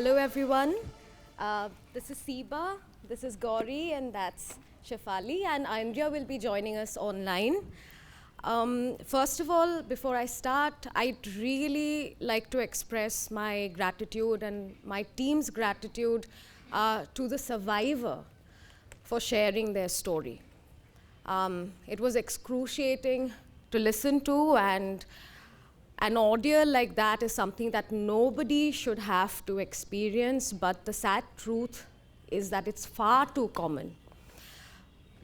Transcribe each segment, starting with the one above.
Hello, everyone. This is Seeba, this is Gauri, and that's Shafali, and Aindriya will be joining us online. First of all, before I start, I'd really like to express my gratitude and my team's gratitude to the survivor for sharing their story. It was excruciating to listen to, and an ordeal like that is something that nobody should have to experience, but the sad truth is that it's far too common.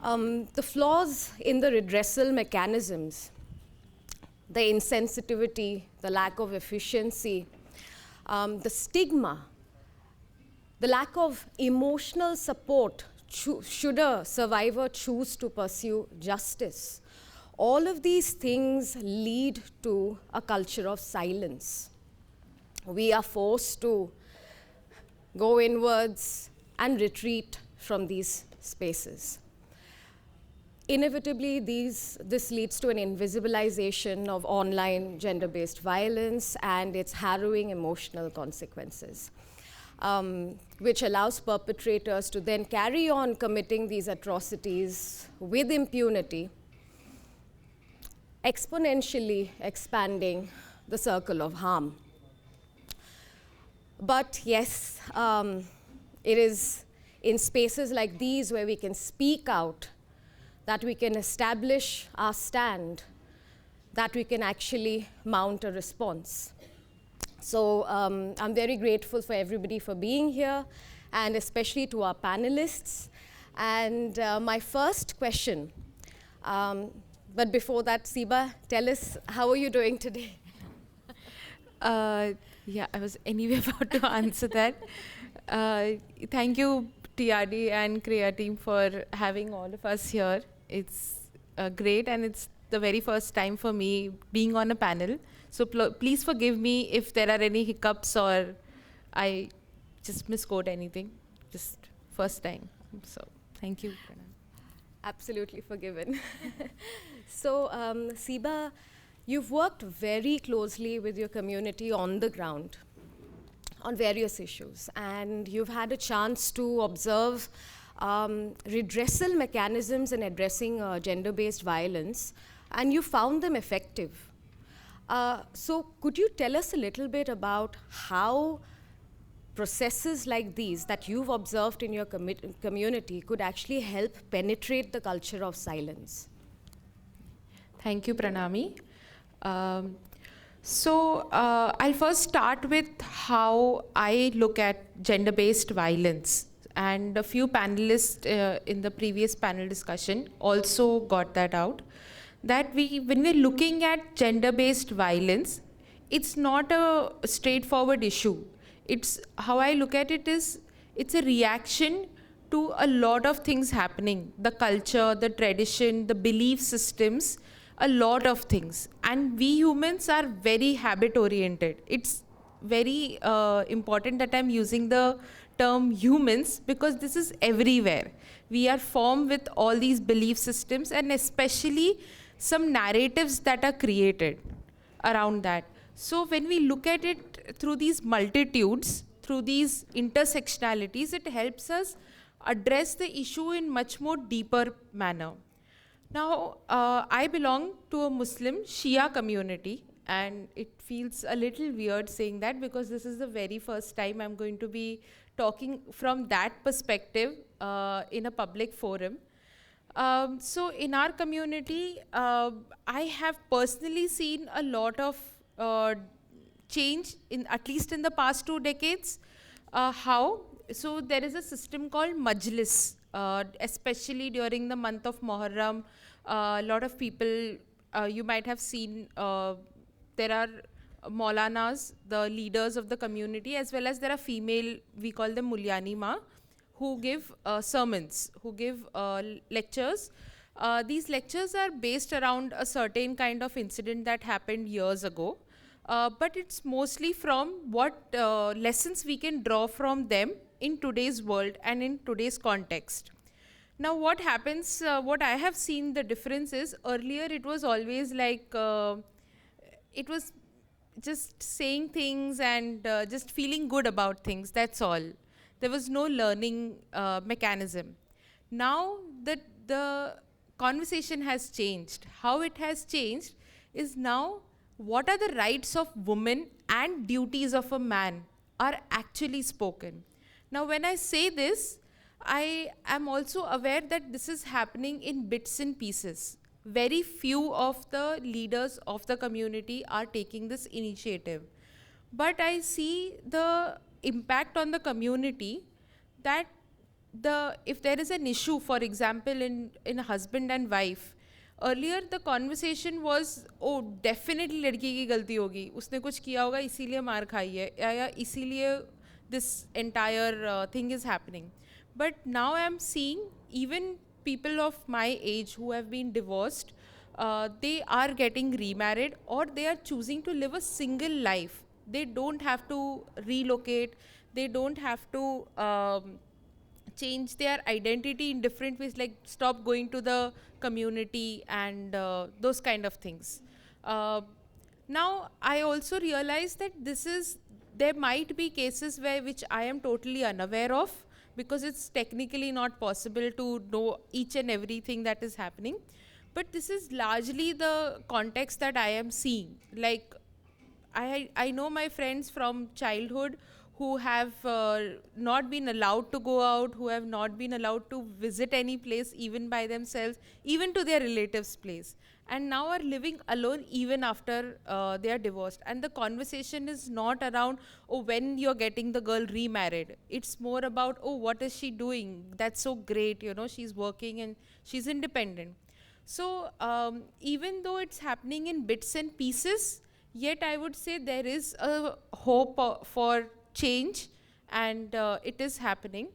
The flaws in the redressal mechanisms, the insensitivity, the lack of efficiency, the stigma, the lack of emotional support should a survivor choose to pursue justice. All of these things lead to a culture of silence. We are forced to go inwards and retreat from these spaces. Inevitably, this leads to an invisibilization of online gender-based violence and its harrowing emotional consequences, which allows perpetrators to then carry on committing these atrocities with impunity, exponentially expanding the circle of harm. But yes, it is in spaces like these where we can speak out, that we can establish our stand, that we can actually mount a response. So I'm very grateful for everybody for being here, and especially to our panelists. And my first question, but before that, Seeba, tell us, how are you doing today? Yeah, I was anyway about to answer that. Thank you, TRD and CREA team, for having all of us here. It's great, and it's the very first time for me being on a panel. So please forgive me if there are any hiccups or I just misquote anything. Just first time. So thank you, Pranami. Absolutely forgiven. So, Seeba, you've worked very closely with your community on the ground on various issues, and you've had a chance to observe redressal mechanisms in addressing gender-based violence, and you found them effective. So could you tell us a little bit about how processes like these that you've observed in your community could actually help penetrate the culture of silence? Thank you, Pranami. I'll first start with how I look at gender-based violence. And a few panelists in the previous panel discussion also got that out. That when we're looking at gender-based violence, it's not a straightforward issue. It's how I look at it is it's a reaction to a lot of things happening, the culture, the tradition, the belief systems, a lot of things. And we humans are very habit oriented. It's very important that I'm using the term humans because this is everywhere. We are formed with all these belief systems, and especially some narratives that are created around that. So when we look at it through these multitudes, through these intersectionalities, it helps us address the issue in much more deeper manner. Now, I belong to a Muslim Shia community, and it feels a little weird saying that because this is the very first time I'm going to be talking from that perspective in a public forum. So in our community, I have personally seen a lot of change, at least in the past 2 decades. How? So there is a system called Majlis, especially during the month of Muharram. A lot of people, you might have seen, there are Maulanas, the leaders of the community, as well as there are female, we call them Mulyani Ma, who give sermons, who give lectures. These lectures are based around a certain kind of incident that happened years ago. But it's mostly from what lessons we can draw from them in today's world and in today's context. Now what happens, what I have seen the difference is, earlier it was always like, just saying things and just feeling good about things. That's all. There was no learning mechanism. Now that the conversation has changed, how it has changed is now what are the rights of women and duties of a man are actually spoken. Now, when I say this, I am also aware that this is happening in bits and pieces. Very few of the leaders of the community are taking this initiative. But I see the impact on the community that if there is an issue, for example, in a husband and wife, earlier the conversation was, oh, definitely लड़की की गलती होगी, उसने कुछ किया होगा इसीलिए मार खाई है, या इसीलिए this entire thing is happening. But now I'm seeing even people of my age who have been divorced, they are getting remarried or they are choosing to live a single life. They don't have to relocate, they don't have to change their identity in different ways, like stop going to the community and those kind of things. Now, I also realize that there might be cases which I am totally unaware of, because it's technically not possible to know each and everything that is happening. But this is largely the context that I am seeing. Like, I know my friends from childhood who have not been allowed to go out, who have not been allowed to visit any place even by themselves, even to their relatives' place, and now are living alone even after they are divorced. And the conversation is not around, oh, when you're getting the girl remarried. It's more about, oh, what is she doing? That's so great, you know, she's working and she's independent. So even though it's happening in bits and pieces, yet I would say there is a hope for change, and it is happening.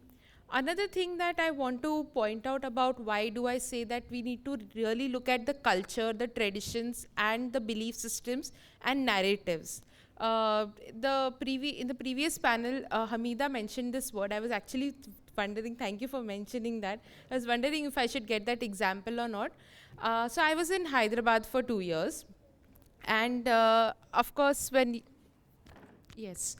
Another thing that I want to point out about why do I say that we need to really look at the culture, the traditions, and the belief systems and narratives. In the previous panel, Hamida mentioned this word. I was actually wondering, thank you for mentioning that. I was wondering if I should get that example or not. So I was in Hyderabad for 2 years. And of course, yes.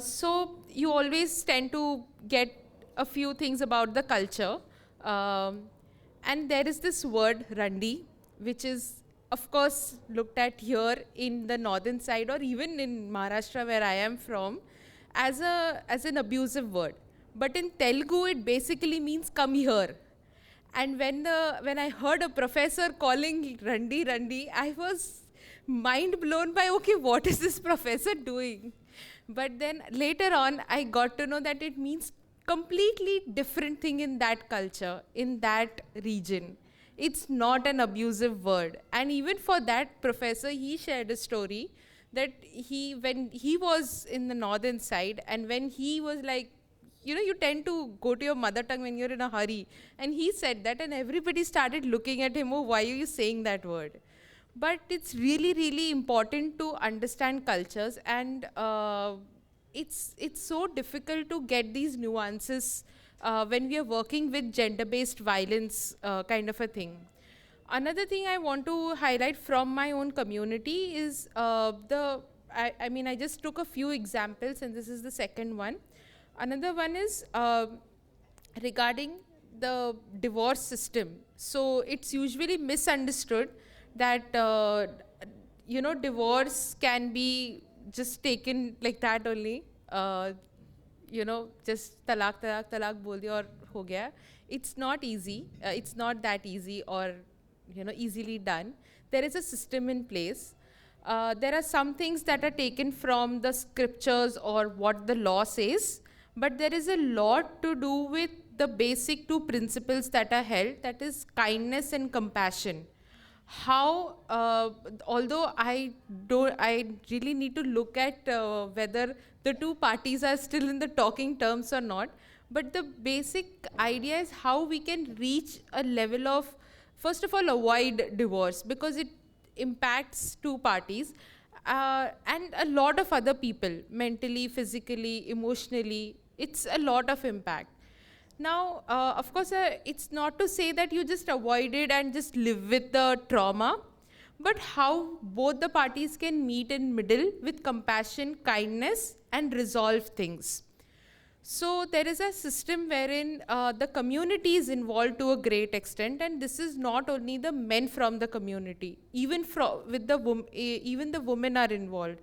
So you always tend to get a few things about the culture. And there is this word, Randi, which is, of course, looked at here in the northern side or even in Maharashtra, where I am from, as an abusive word. But in Telugu, it basically means come here. And when I heard a professor calling Randi, I was mind blown by, okay, what is this professor doing? But then later on, I got to know that it means completely different thing in that culture, in that region. It's not an abusive word. And even for that professor, he shared a story that when he was in the northern side, and when he was like, you know, you tend to go to your mother tongue when you're in a hurry. And he said that, and everybody started looking at him, oh, why are you saying that word? But it's really, really important to understand cultures, and it's so difficult to get these nuances when we are working with gender-based violence kind of a thing. Another thing I want to highlight from my own community is I just took a few examples, and this is the second one. Another one is regarding the divorce system. So it's usually misunderstood that divorce can be just taken like that only, just talaq bol diya aur ho gaya. It's not easy. It's not that easy or easily done. There is a system in place. There are some things that are taken from the scriptures or what the law says, but there is a lot to do with the basic two principles that are held, that is kindness and compassion. How, although I really need to look at whether the two parties are still in the talking terms or not, but the basic idea is how we can reach a level of, first of all, avoid divorce, because it impacts two parties and a lot of other people, mentally, physically, emotionally. It's a lot of impact. Now, of course, it's not to say that you just avoid it and just live with the trauma, but how both the parties can meet in middle with compassion, kindness, and resolve things. So there is a system wherein the community is involved to a great extent, and this is not only the men from the community, even with the even the women are involved.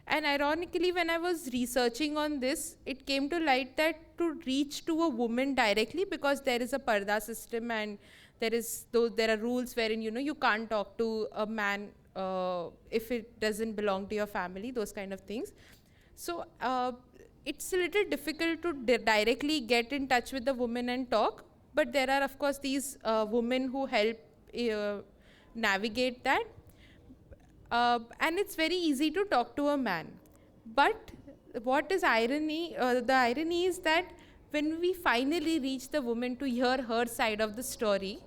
And ironically, when I was researching on this, it came to light that to reach to a woman directly, because there is a parda system and there are rules wherein you can't talk to a man if it doesn't belong to your family, those kind of things. So it's a little difficult to directly get in touch with the woman and talk, but there are of course these women who help navigate that. And it's very easy to talk to a man. But what is irony? The irony is that when we finally reach the woman to hear her side of the story,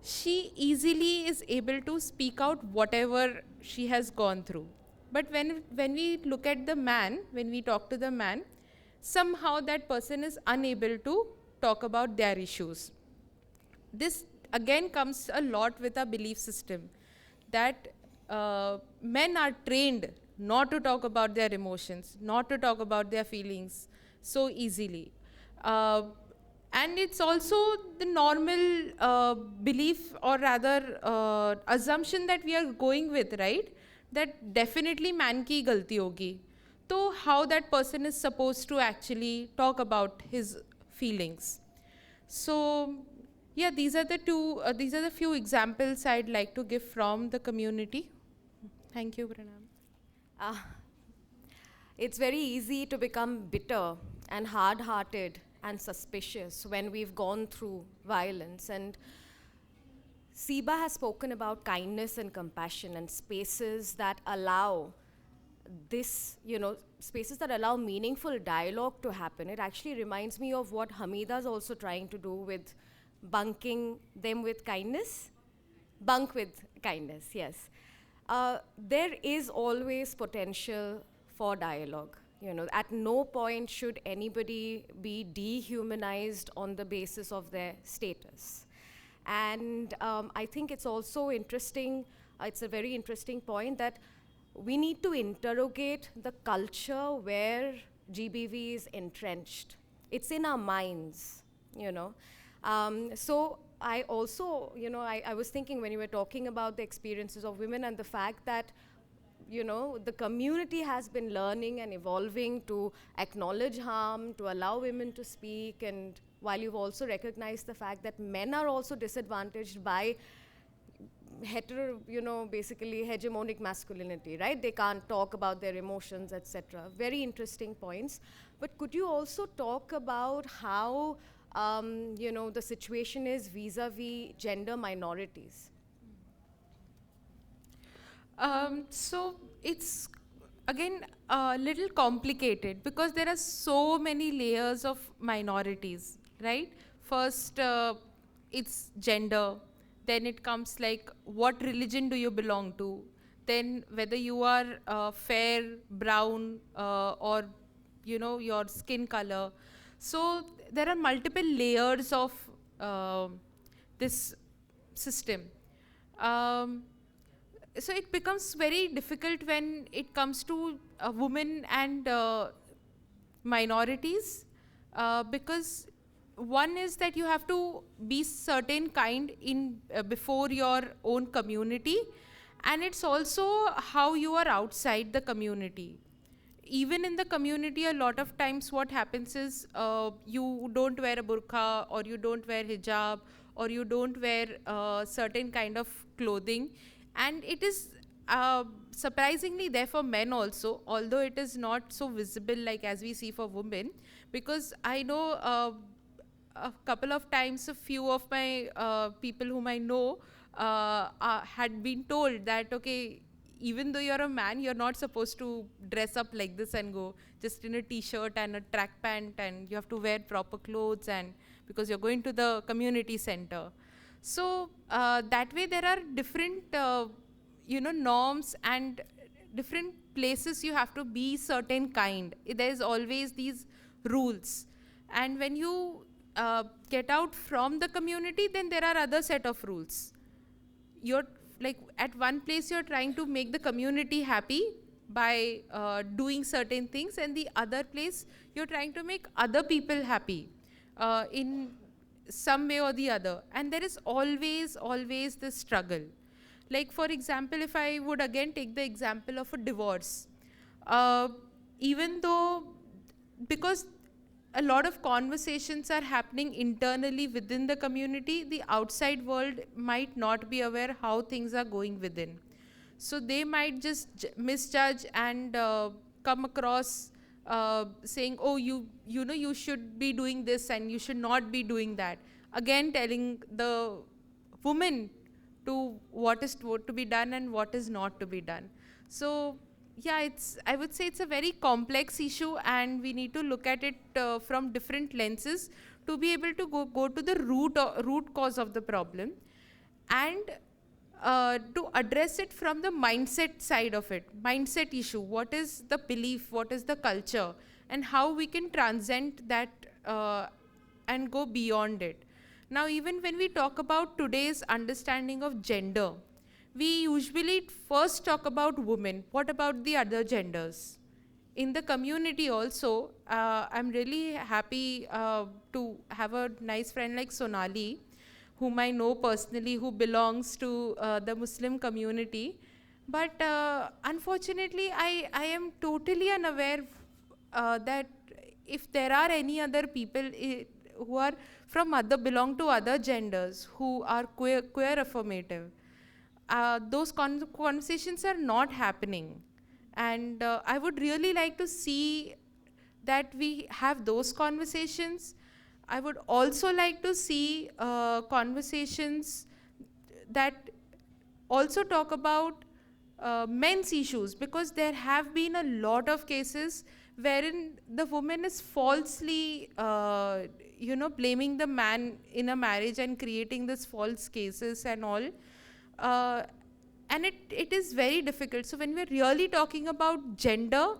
she easily is able to speak out whatever she has gone through. But when we look at the man, when we talk to the man, somehow that person is unable to talk about their issues. This again comes a lot with our belief system, that men are trained not to talk about their emotions, not to talk about their feelings so easily. And it's also the normal belief, or rather assumption that we are going with, right? That definitely man ki galti hogi. So how that person is supposed to actually talk about his feelings. So yeah, these are the few examples I'd like to give from the community. Thank you, Pranami. It's very easy to become bitter and hard-hearted and suspicious when we've gone through violence. And Seeba has spoken about kindness and compassion and spaces that allow this, spaces that allow meaningful dialogue to happen. It actually reminds me of what Hamida's also trying to do with bunking them with kindness. Bunk with kindness, yes. There is always potential for dialogue. At no point should anybody be dehumanized on the basis of their status. And I think it's also interesting, it's a very interesting point that we need to interrogate the culture where GBV is entrenched. It's in our minds, So I also, I was thinking when you were talking about the experiences of women and the fact that, the community has been learning and evolving to acknowledge harm, to allow women to speak, and while you've also recognized the fact that men are also disadvantaged by basically hegemonic masculinity, right? They can't talk about their emotions, etc. Very interesting points. But could you also talk about how the situation is vis-a-vis gender minorities? So it's again a little complicated because there are so many layers of minorities, right? First, it's gender. Then it comes like, what religion do you belong to? Then whether you are fair, brown, or your skin color. So there are multiple layers of this system. So it becomes very difficult when it comes to women and minorities, because one is that you have to be certain kind in before your own community, and it's also how you are outside the community. Even in the community, a lot of times what happens is you don't wear a burqa, or you don't wear hijab, or you don't wear certain kind of clothing, and it is surprisingly there for men also, although it is not so visible like as we see for women. Because I know a couple of times a few of my people whom I know had been told that, okay, even though you're a man, you're not supposed to dress up like this and go just in a t-shirt and a track pant, and you have to wear proper clothes, and because you're going to the community center. So that way there are different norms and different places you have to be certain kind. There's always these rules, and when you get out from the community, then there are other set of rules. Your like at one place you're trying to make the community happy by doing certain things, and the other place you're trying to make other people happy in some way or the other. And there is always this struggle. Like, for example, if I would again take the example of a divorce, uh, even though, because a lot of conversations are happening internally within the community, the outside world might not be aware how things are going within. So they might just misjudge and come across saying, oh, you know, you should be doing this and you should not be doing that. Again, telling the woman to what is to be done and what is not to be done. So yeah, I would say it's a very complex issue, and we need to look at it from different lenses to be able to go to the root cause of the problem, and to address it from the mindset side of it, mindset issue. What is the belief? What is the culture? And how we can transcend that and go beyond it. Now, even when we talk about today's understanding of gender, we usually first talk about women. What about the other genders? In the community also, I'm really happy to have a nice friend like Sonali, whom I know personally, who belongs to the Muslim community. But unfortunately, I am totally unaware that if there are any other people who are from other, belong to other genders, who are queer affirmative, those conversations are not happening. And I would really like to see that we have those conversations. I would also like to see conversations that also talk about men's issues, because there have been a lot of cases wherein the woman is falsely blaming the man in a marriage and creating this false cases and all. uh, and it is very difficult. So when we're really talking about gender,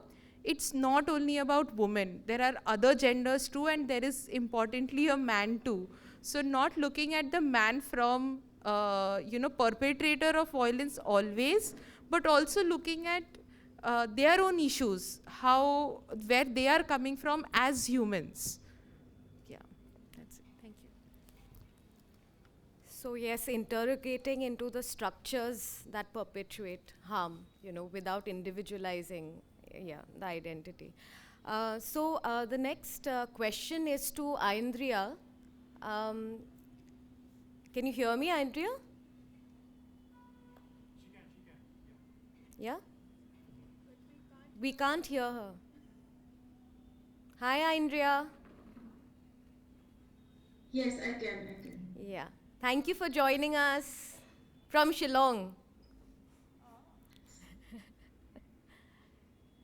it's not only about women. There are other genders too, and there is importantly a man too. So not looking at the man from perpetrator of violence always, but also looking at their own issues, how, where they are coming from as humans. Yeah, that's it. Thank you. So yes, interrogating into the structures that perpetuate harm, without individualizing, yeah, the identity. So the next question is to Aindriya. Um, can you hear me, Aindriya? Yeah? We can't hear her. Hi, Aindriya. Yes, I can. Yeah. Thank you for joining us from Shillong.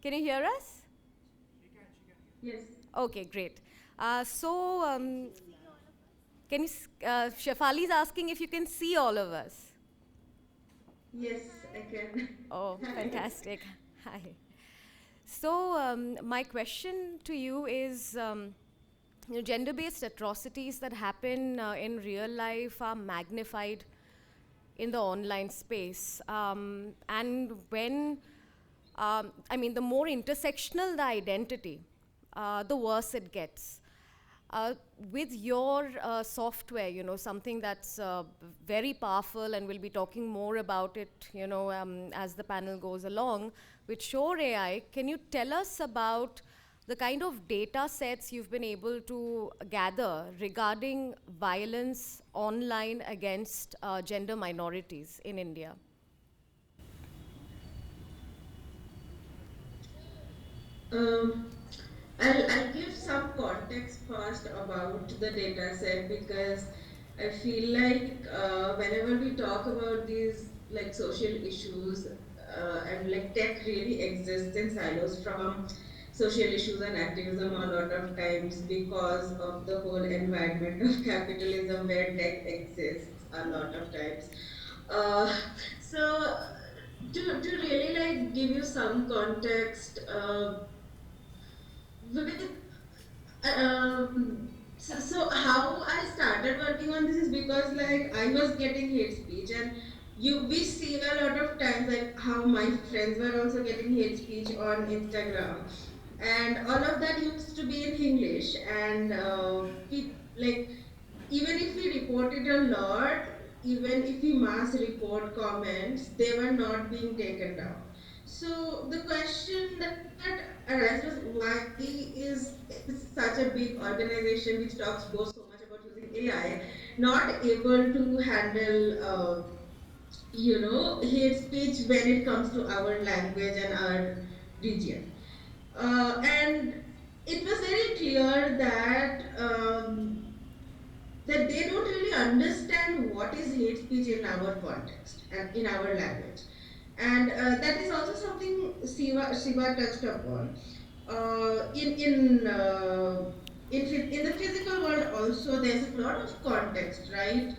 Can you hear us? Yes. Okay, great. Can you, Shafali is asking if you can see all of us. Yes, I can. Oh, Hi. fantastic. Hi. So, my question to you is, gender-based atrocities that happen in real life are magnified in the online space. And when, the more intersectional the identity, the worse it gets. With your software, something that's very powerful, and we'll be talking more about it, as the panel goes along, with ShorrAI, can you tell us about the kind of data sets you've been able to gather regarding violence online against gender minorities in India? Um, I'll give some context first about the data set, because I feel like whenever we talk about these like social issues, and like tech really exists in silos from social issues and activism a lot of times, because of the whole environment of capitalism where tech exists a lot of times. Uh, so to really like give you some context, with so how I started working on this is because like I was getting hate speech, and we see a lot of times like how my friends were also getting hate speech on Instagram, and all of that used to be in English, and like even if we reported a lot, even if we mass report comments, they were not being taken down. So the question that arises was, why is such a big organization which talks both so much about using AI not able to handle hate speech when it comes to our language and our region? And it was very clear that they don't really understand what is hate speech in our context and in our language. And that is also something Siva touched upon. In the physical world also, there's a lot of context, right?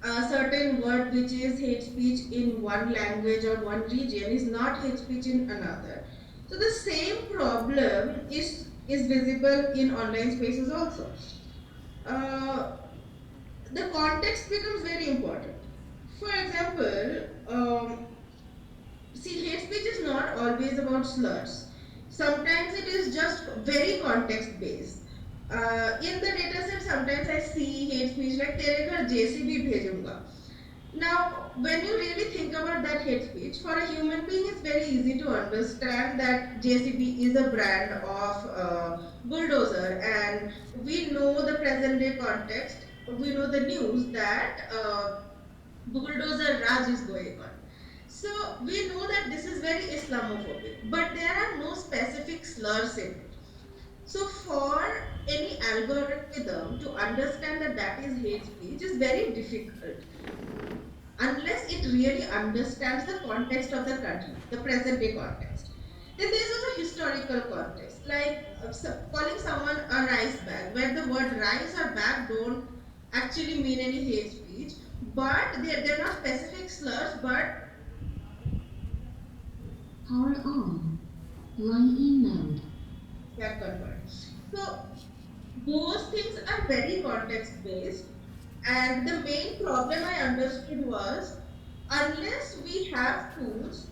A certain word which is hate speech in one language or one region is not hate speech in another. So the same problem is visible in online spaces also. Uh, the context becomes very important. For example, see, hate speech is not always about slurs. Sometimes it is just very context based. In the data set, sometimes I see hate speech like "तेरे घर JCB भेजूंगा." Now, when you really think about that hate speech, for a human being, it's very easy to understand that JCB is a brand of bulldozer, and we know the present day context. We know the news that bulldozer Raj is going on. So we know that this is very Islamophobic, but there are no specific slurs in it. So for any algorithm to understand that that is hate speech is very difficult unless it really understands the context of the country, the present day context. Then there's also historical context, like calling someone a rice bag, where the word rice or bag don't actually mean any hate speech, but they're not specific slurs, but power on, line in mode. That convert. So those things are very context based, and the main problem I understood was, unless we have tools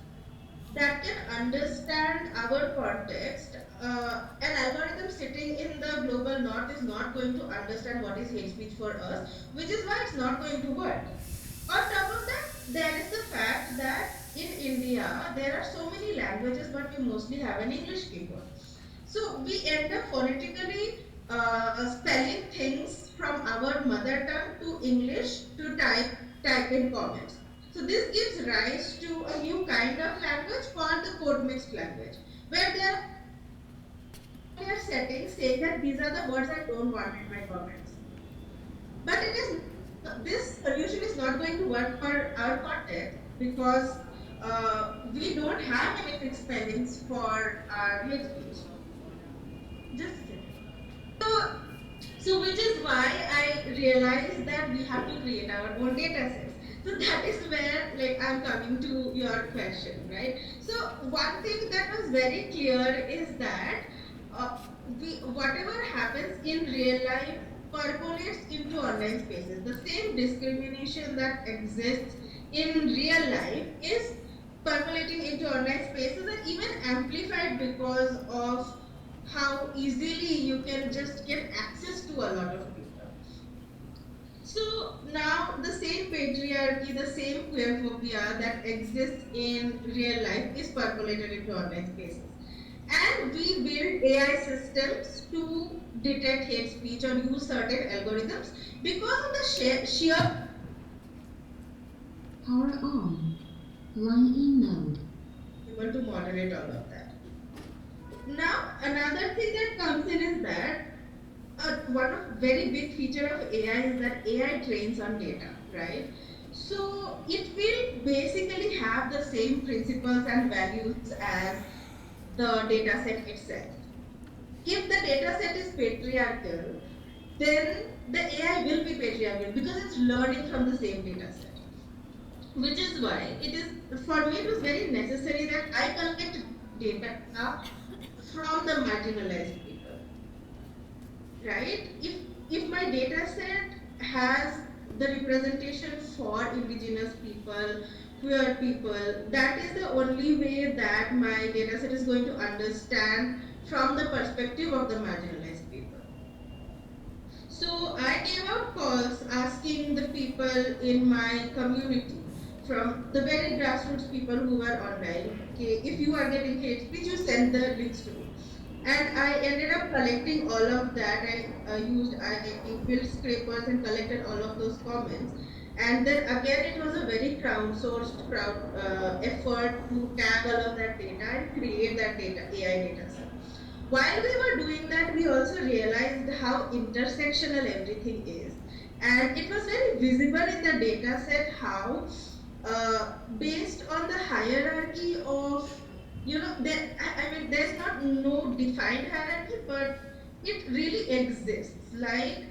that can understand our context, an algorithm sitting in the global north is not going to understand what is hate speech for us, which is why it's not going to work. On top of that, there is the fact that in India, there are so many languages, but we mostly have an English keyboard. So we end up phonetically spelling things from our mother tongue to English to type in comments. So this gives rise to a new kind of language called the code mixed language, where there are settings saying that these are the words I don't want in my comments. But this solution is not going to work for our context because we don't have any fixed spellings for our hate speech. Just a second. So which is why I realized that we have to create our own data sets. So that is where I'm coming to your question, right? So one thing that was very clear is that whatever happens in real life percolates into online spaces. The same discrimination that exists in real life is percolating into online spaces and even amplified because of how easily you can just get access to a lot of people. So now the same patriarchy, the same queerphobia that exists in real life is percolated into online spaces. And we build AI systems to detect hate speech or use certain algorithms because of the sheer power on, line in mode. Able to moderate all of that. Now, another thing that comes in is that one of very big feature of AI is that AI trains on data, right? So it will basically have the same principles and values as the data set itself. If the data set is patriarchal, then the AI will be patriarchal because it's learning from the same data set. Which is why for me, it was very necessary that I collect data from the marginalized people, right? If my data set has the representation for indigenous people, queer people, that is the only way that my dataset is going to understand from the perspective of the marginalized people. So I gave out calls asking the people in my community, from the very grassroots people who were online, okay, if you are getting hate speech, you send the links to me. And I ended up collecting all of that. I built scrapers and collected all of those comments. And then again, it was a very crowdsourced effort to tag all of that data and create that AI data set. While we were doing that, we also realized how intersectional everything is. And it was very visible in the data set how, based on the hierarchy of, there's not no defined hierarchy, but it really exists. Like,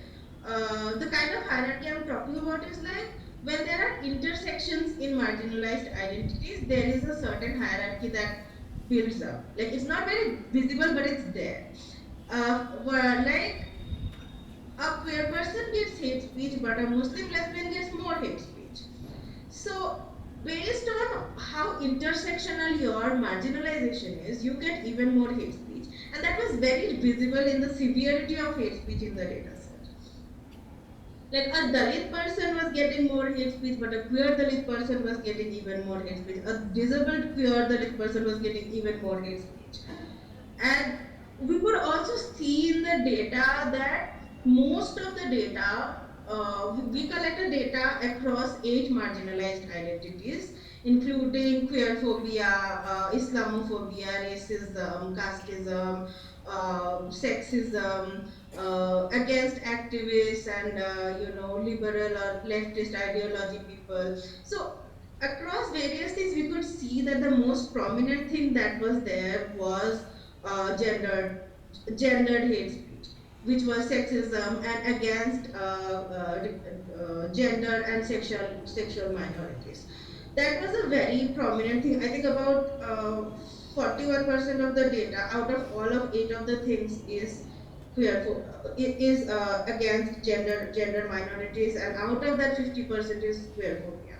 the kind of hierarchy I'm talking about is like, when there are intersections in marginalized identities, there is a certain hierarchy that builds up. Like, it's not very visible, but it's there. Where like a queer person gets hate speech, but a Muslim lesbian gets more hate speech. So, based on how intersectional your marginalization is, you get even more hate speech. And that was very visible in the severity of hate speech in the data set. Like, a Dalit person was getting more hate speech, but a queer Dalit person was getting even more hate speech. A disabled queer Dalit person was getting even more hate speech. And we could also see in the data that most of the data, we collected data across 8 marginalized identities, including queerphobia, Islamophobia, racism, casteism, sexism, against activists and liberal or leftist ideology people. So across various things, we could see that the most prominent thing that was there was gendered hate speech, which was sexism and against gender and sexual minorities. That was a very prominent thing. I think about 41% of the data out of all of 8 of the things is against gender minorities, and out of that 50% is queerphobia.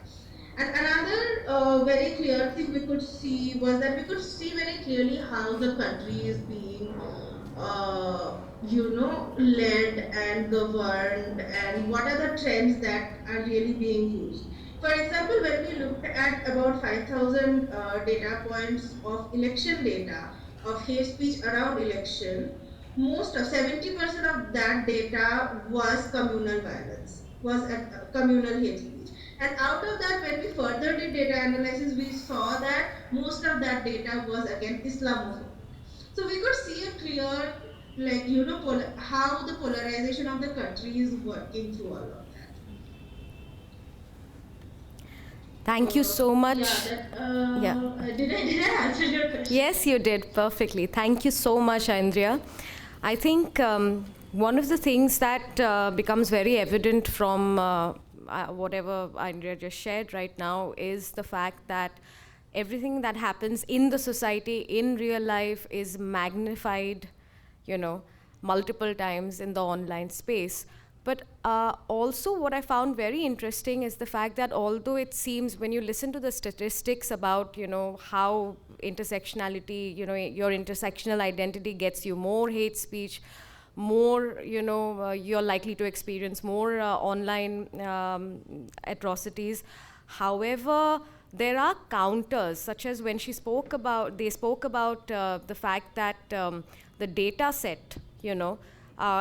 And another very clear thing we could see was that we could see very clearly how the country is being, led and governed, and what are the trends that are really being used. For example, when we looked at about 5,000 data points of election data of hate speech around election, most of 70% of that data was communal violence, was communal hate speech. And out of that, when we further did data analysis, we saw that most of that data was again Islamophobic. So we could see a clear, how the polarization of the country is working through all of that. Thank you so much. Did I answer your question? Yes, you did perfectly. Thank you so much, Aindriya. I think one of the things that becomes very evident from whatever Aindriya just shared right now is the fact that everything that happens in the society, in real life, is magnified, multiple times in the online space. But also what I found very interesting is the fact that although it seems, when you listen to the statistics about, how intersectionality, your intersectional identity gets you more hate speech, more, you're likely to experience more online atrocities. However, there are counters, such as when they spoke about the fact that the data set,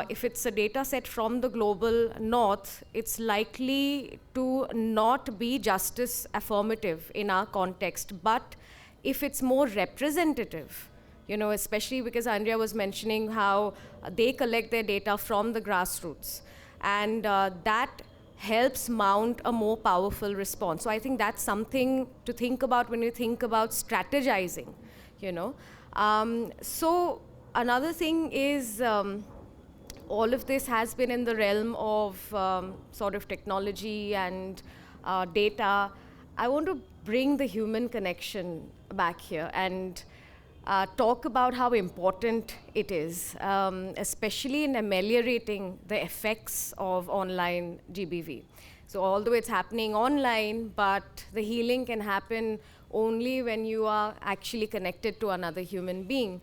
if it's a data set from the global north, it's likely to not be justice affirmative in our context. But if it's more representative, especially because Aindriya was mentioning how they collect their data from the grassroots, and that helps mount a more powerful response. So I think that's something to think about when you think about strategizing, So another thing is, all of this has been in the realm of sort of technology and data. I want to bring the human connection back here and talk about how important it is, especially in ameliorating the effects of online GBV. So although it's happening online, but the healing can happen only when you are actually connected to another human being.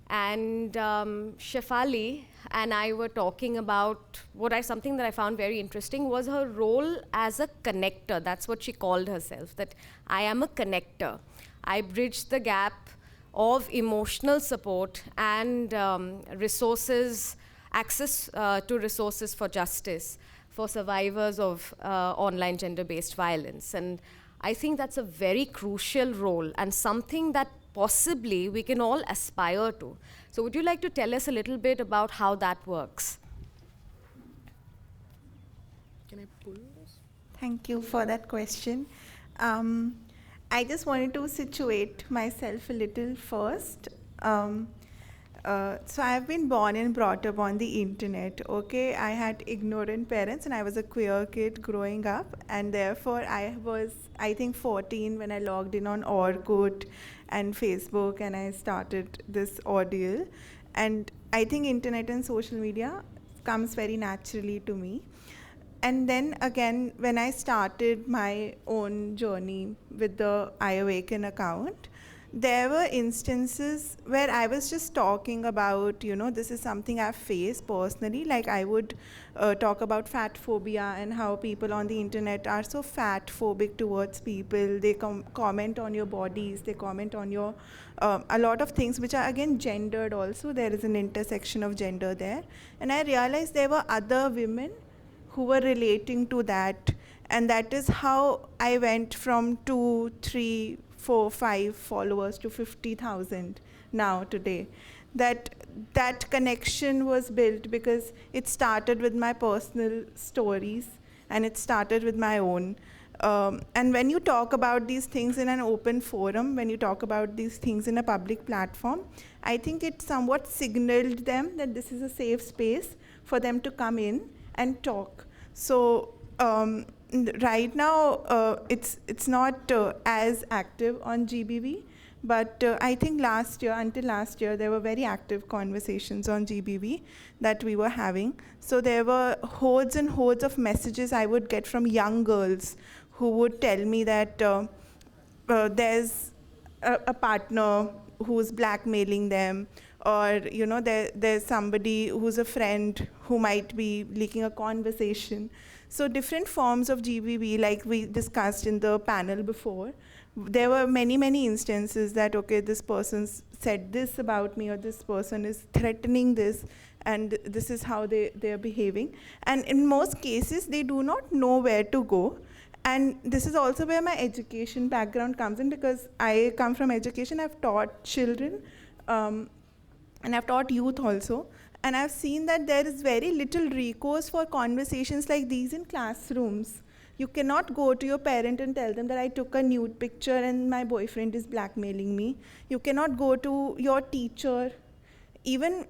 And Shafali and I were talking about something that I found very interesting was her role as a connector. That's what she called herself, that I am a connector. I bridge the gap of emotional support and resources, access to resources for justice for survivors of online gender-based violence. And I think that's a very crucial role and something that possibly we can all aspire to. So would you like to tell us a little bit about how that works? Can I pull this? Thank you for that question. I just wanted to situate myself a little first. So I've been born and brought up on the internet, okay? I had ignorant parents and I was a queer kid growing up, and therefore I was, I think, 14 when I logged in on Orkut and Facebook and I started this ordeal. And I think internet and social media comes very naturally to me. And then again, when I started my own journey with the IAwaken account, there were instances where I was just talking about, this is something I've faced personally. Like I would talk about fat phobia and how people on the internet are so fat phobic towards people. They comment on your bodies, they comment on your, a lot of things which are again gendered also. There is an intersection of gender there. And I realized there were other women who were relating to that. And that is how I went from 2, 3, 4, 5 followers to 50,000 now today. That connection was built because it started with my personal stories and it started with my own. And when you talk about these things in an open forum, when you talk about these things in a public platform, I think it somewhat signaled them that this is a safe space for them to come in and talk. So right now, it's not as active on GBV, but I think until last year, there were very active conversations on GBV that we were having. So there were hordes and hordes of messages I would get from young girls who would tell me that there's a partner who's blackmailing them, or there's somebody who's a friend who might be leaking a conversation. So different forms of GBV, like we discussed in the panel before, there were many, many instances that, okay, this person said this about me, or this person is threatening this, and this is how they're behaving. And in most cases, they do not know where to go. And this is also where my education background comes in, because I come from education. I've taught children, and I've taught youth also. And I've seen that there is very little recourse for conversations like these in classrooms. You cannot go to your parent and tell them that I took a nude picture and my boyfriend is blackmailing me. You cannot go to your teacher. Even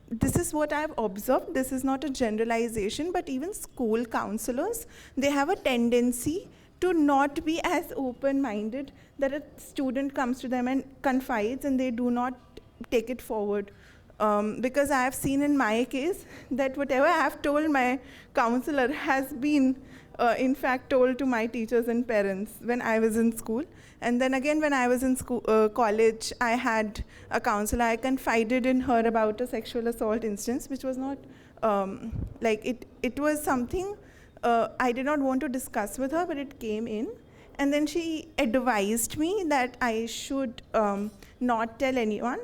this is what I've observed. This is not a generalization, but even school counselors, they have a tendency to not be as open-minded, that a student comes to them and confides and they do not take it forward. Because I have seen in my case that whatever I have told my counselor has been, in fact, told to my teachers and parents when I was in school. And then again, when I was in school, college, I had a counselor. I confided in her about a sexual assault instance, which was not, it was something I did not want to discuss with her, but it came in. And then she advised me that I should not tell anyone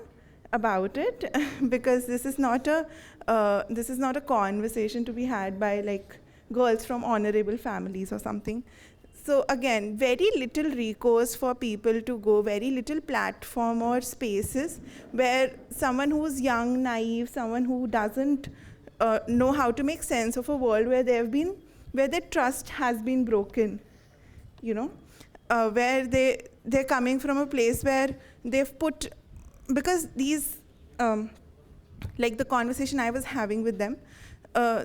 about it, because this is not a conversation to be had by like girls from honorable families or something. So again, very little recourse for people to go, very little platform or spaces where someone who's young, naive, someone who doesn't know how to make sense of a world where their trust has been broken, where they're coming from a place where they've put, because these, like the conversation I was having with them,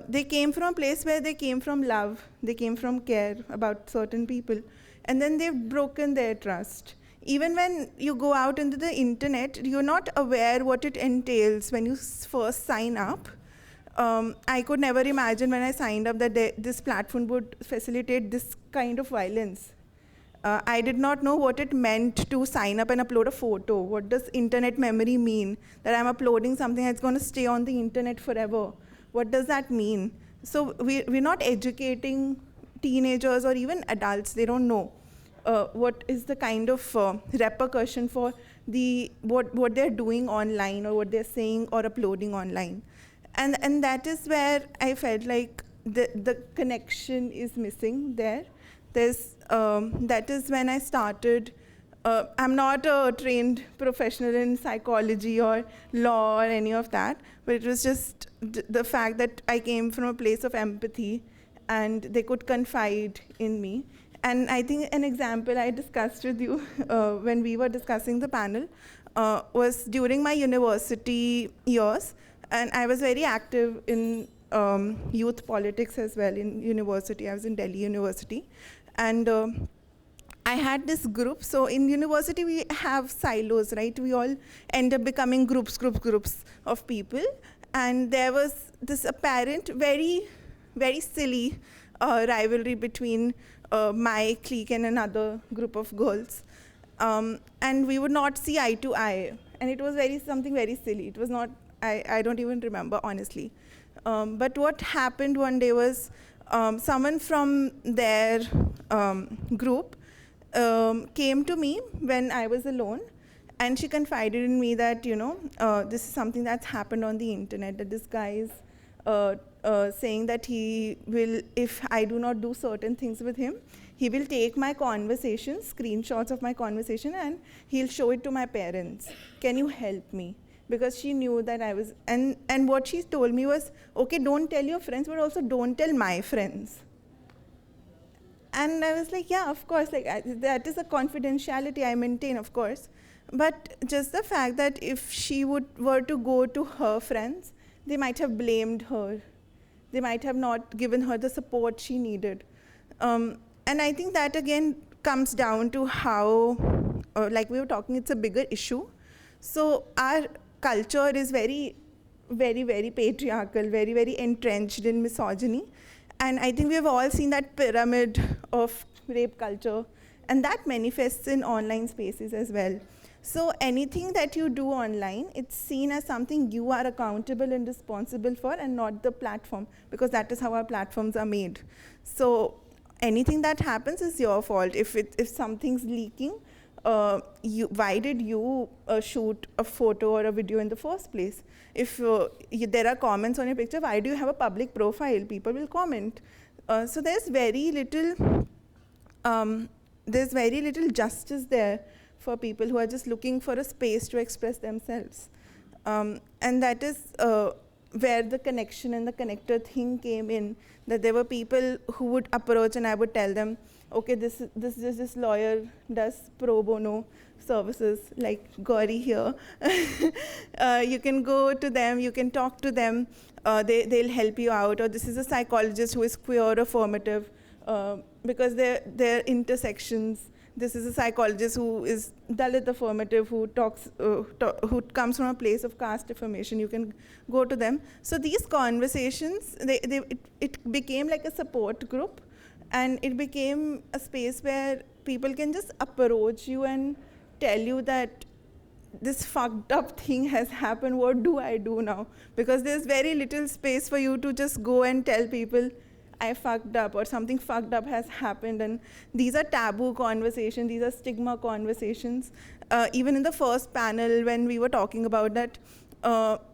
they came from a place where they came from love, they came from care about certain people, and then they've broken their trust. Even when you go out into the internet, you're not aware what it entails when you first sign up. I could never imagine when I signed up that this platform would facilitate this kind of violence. I did not know what it meant to sign up and upload a photo. What does internet memory mean? That I'm uploading something that's going to stay on the internet forever. What does that mean? So we're not educating teenagers or even adults. They don't know what is the kind of repercussion for what they're doing online or what they're saying or uploading online. And that is where I felt like the connection is missing there. That is when I started. I'm not a trained professional in psychology or law or any of that, but it was just the fact that I came from a place of empathy and they could confide in me. And I think an example I discussed with you when we were discussing the panel was during my university years, and I was very active in youth politics as well in university. I was in Delhi University. And I had this group. So in university, we have silos, right? We all end up becoming groups of people. And there was this apparent, very, very silly rivalry between my clique and another group of girls. And we would not see eye to eye. And it was something very silly. It was not, I don't even remember, honestly. But what happened one day was someone from their group came to me when I was alone, and she confided in me that, this is something that's happened on the internet, that this guy is saying that he will, if I do not do certain things with him, he will take my conversations, screenshots of my conversation, and he'll show it to my parents. Can you help me? Because she knew that I was, and what she told me was, okay, don't tell your friends, but also don't tell my friends. And I was like, yeah, of course, like that is a confidentiality I maintain, of course. But just the fact that if she were to go to her friends, they might have blamed her. They might have not given her the support she needed. And I think that again comes down to how, like we were talking, it's a bigger issue. So our culture is very, very, very patriarchal, very, very entrenched in misogyny. And I think we have all seen that pyramid of rape culture, and that manifests in online spaces as well. So anything that you do online, it's seen as something you are accountable and responsible for, and not the platform, because that is how our platforms are made. So anything that happens is your fault. If something's leaking, why did you shoot a photo or a video in the first place? If there are comments on your picture, why do you have a public profile? People will comment. So there's very little justice there for people who are just looking for a space to express themselves. And that is where the connection and the connector thing came in, that there were people who would approach and I would tell them, okay, this lawyer does pro bono services, like Gauri here. You can go to them, you can talk to them, they'll help you out. Or this is a psychologist who is queer affirmative, because they're intersections. This is a psychologist who is Dalit affirmative, who comes from a place of caste affirmation. You can go to them. So these conversations, it became like a support group. And it became a space where people can just approach you and tell you that this fucked up thing has happened, what do I do now? Because there's very little space for you to just go and tell people, I fucked up, or something fucked up has happened. And these are taboo conversations, these are stigma conversations. Even in the first panel, when we were talking about that,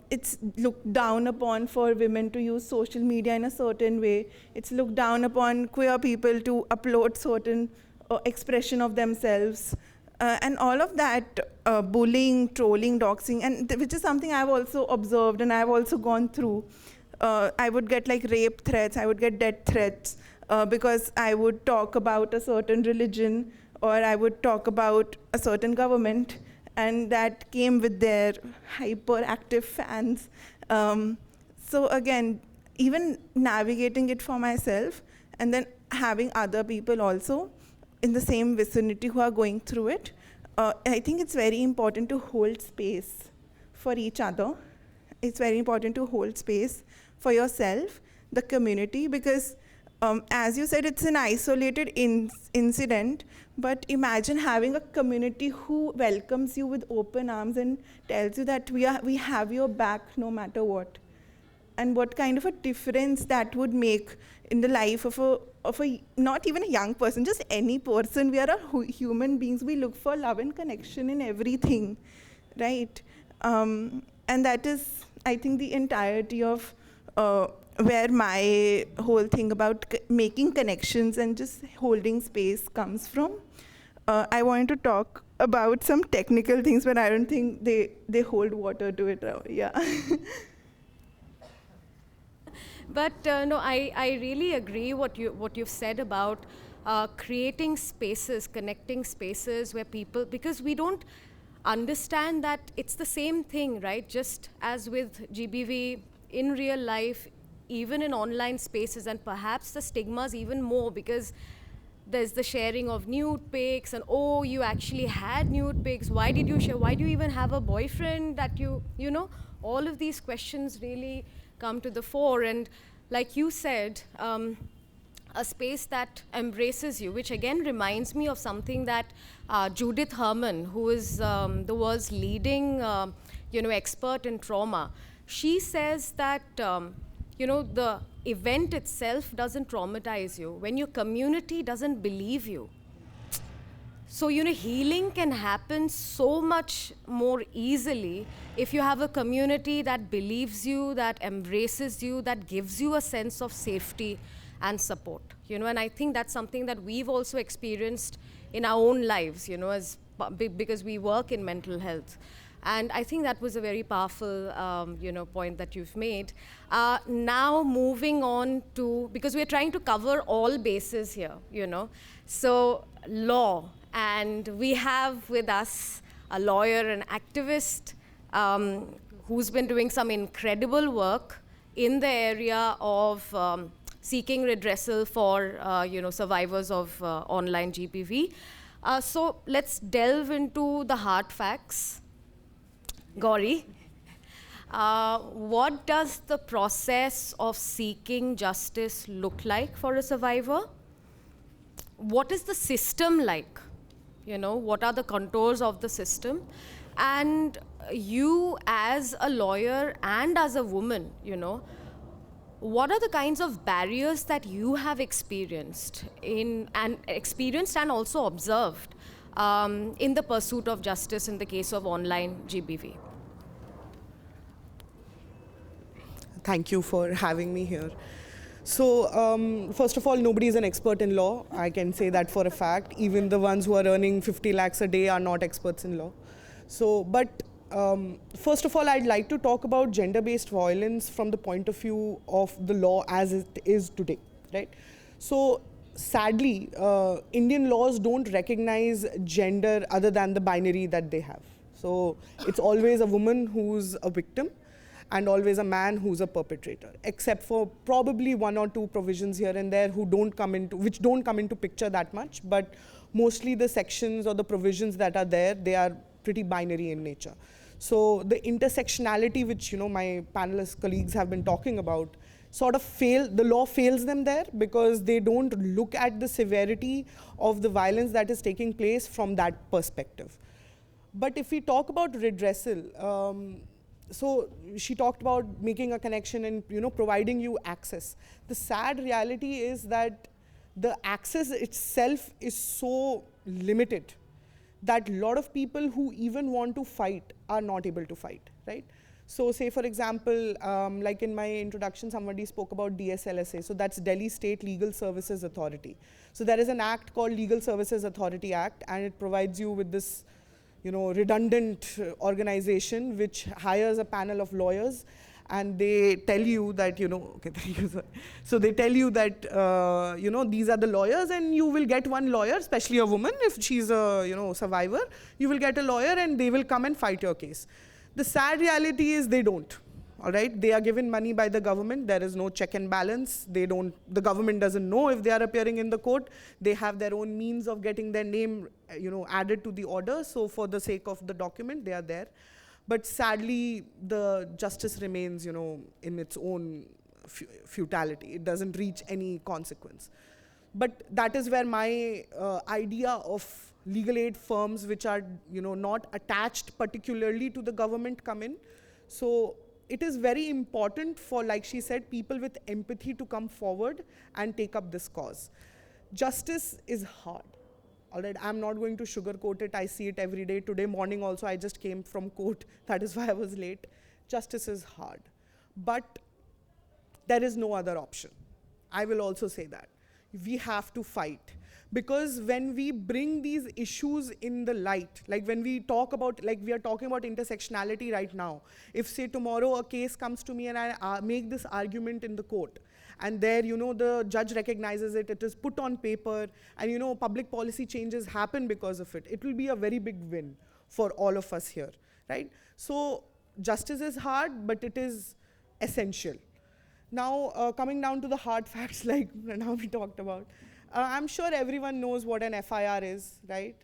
it's looked down upon for women to use social media in a certain way. It's looked down upon queer people to upload certain expression of themselves. And all of that, bullying, trolling, doxing, and which is something I've also observed and I've also gone through. I would get like rape threats, I would get death threats, because I would talk about a certain religion, or I would talk about a certain government, and that came with their hyperactive fans. So again, even navigating it for myself, and then having other people also in the same vicinity who are going through it, I think it's very important to hold space for each other. It's very important to hold space for yourself, the community, because as you said, it's an isolated incident, but imagine having a community who welcomes you with open arms and tells you that we have your back no matter what. And what kind of a difference that would make in the life of a not even a young person, just any person. We are human beings. We look for love and connection in everything, right? And that is, I think, the entirety of where my whole thing about making connections and just holding space comes from. I wanted to talk about some technical things, but I don't think they hold water to it. Yeah. But no, I really agree what you've said about creating spaces, connecting spaces where people, because we don't understand that it's the same thing, right? Just as with GBV in real life, even in online spaces, and perhaps the stigma's even more because there's the sharing of nude pics and, oh, you actually had nude pics. Why did you share? Why do you even have a boyfriend that you know? All of these questions really come to the fore. And like you said, a space that embraces you, which again reminds me of something that Judith Herman, who is the world's leading expert in trauma, she says that the event itself doesn't traumatize you when your community doesn't believe you. So, healing can happen so much more easily if you have a community that believes you, that embraces you, that gives you a sense of safety and support. And I think that's something that we've also experienced in our own lives, because we work in mental health. And I think that was a very powerful, point that you've made. Now moving on to, because we're trying to cover all bases here, So law, and we have with us a lawyer, an activist, who's been doing some incredible work in the area of seeking redressal for, survivors of online GBV. So let's delve into the hard facts. Gauri, what does the process of seeking justice look like for a survivor? What is the system like? What are the contours of the system? And you as a lawyer and as a woman, what are the kinds of barriers that you have experienced and also observed in the pursuit of justice in the case of online GBV? Thank you for having me here. So, first of all, nobody is an expert in law. I can say that for a fact. Even the ones who are earning 50 lakhs a day are not experts in law. So, but first of all, I'd like to talk about gender-based violence from the point of view of the law as it is today, right? So, sadly, Indian laws don't recognize gender other than the binary that they have. So, it's always a woman who's a victim and always a man who's a perpetrator, except for probably one or two provisions here and there which don't come into picture that much, but mostly the sections or the provisions that are there, they are pretty binary in nature. So the intersectionality which my panelist colleagues have been talking about sort of the law fails them there because they don't look at the severity of the violence that is taking place from that perspective. But if we talk about redressal, so she talked about making a connection and providing you access. The sad reality is that the access itself is so limited that a lot of people who even want to fight are not able to fight, right? So say for example, like in my introduction, somebody spoke about DSLSA. So that's Delhi State Legal Services Authority. So there is an act called Legal Services Authority Act, and it provides you with this redundant organization which hires a panel of lawyers, and they tell you that, so they tell you that, these are the lawyers and you will get one lawyer, especially a woman, if she's a, survivor, you will get a lawyer and they will come and fight your case. The sad reality is they don't. All right, they are given money by the government. There is no check and balance. The government doesn't know if they are appearing in the court. They have their own means of getting their name, added to the order. So for the sake of the document, they are there. But sadly, the justice remains, in its own futility. It doesn't reach any consequence. But that is where my idea of legal aid firms which are not attached particularly to the government come in. So it is very important for, like she said, people with empathy to come forward and take up this cause. Justice is hard. All right, I'm not going to sugarcoat it. I see it every day. Today morning also, I just came from court. That is why I was late. Justice is hard. But there is no other option. I will also say that. We have to fight. Because when we bring these issues in the light, like when we talk about, like we are talking about intersectionality right now, if say tomorrow a case comes to me and I make this argument in the court, and there, the judge recognizes it, it is put on paper, and public policy changes happen because of it, it will be a very big win for all of us here, right? So justice is hard, but it is essential. Now, coming down to the hard facts like Pranami talked about, I'm sure everyone knows what an FIR is, right?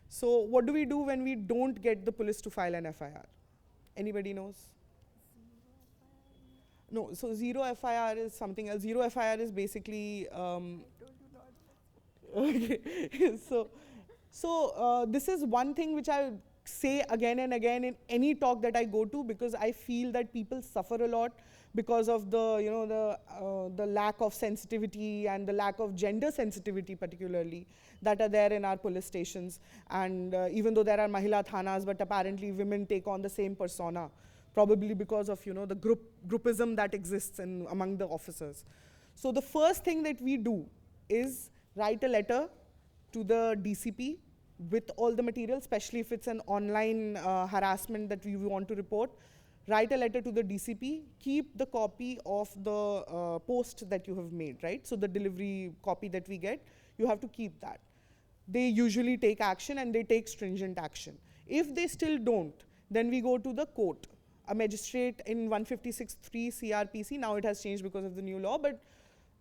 So what do we do when we don't get the police to file an FIR? Anybody knows? No, so zero FIR is something else. Zero FIR is basically, okay. So this is one thing which I say again and again in any talk that I go to, because I feel that people suffer a lot because of the lack of sensitivity and the lack of gender sensitivity particularly that are there in our police stations. And even though there are Mahila Thanas, but apparently women take on the same persona, probably because of the groupism that exists among the officers. So the first thing that we do is write a letter to the DCP with all the material, especially if it's an online harassment that we want to report. Write a letter to the DCP, keep the copy of the post that you have made, right? So the delivery copy that we get, you have to keep that. They usually take action and they take stringent action. If they still don't, then we go to the court. A magistrate in 156.3 CRPC, now it has changed because of the new law, but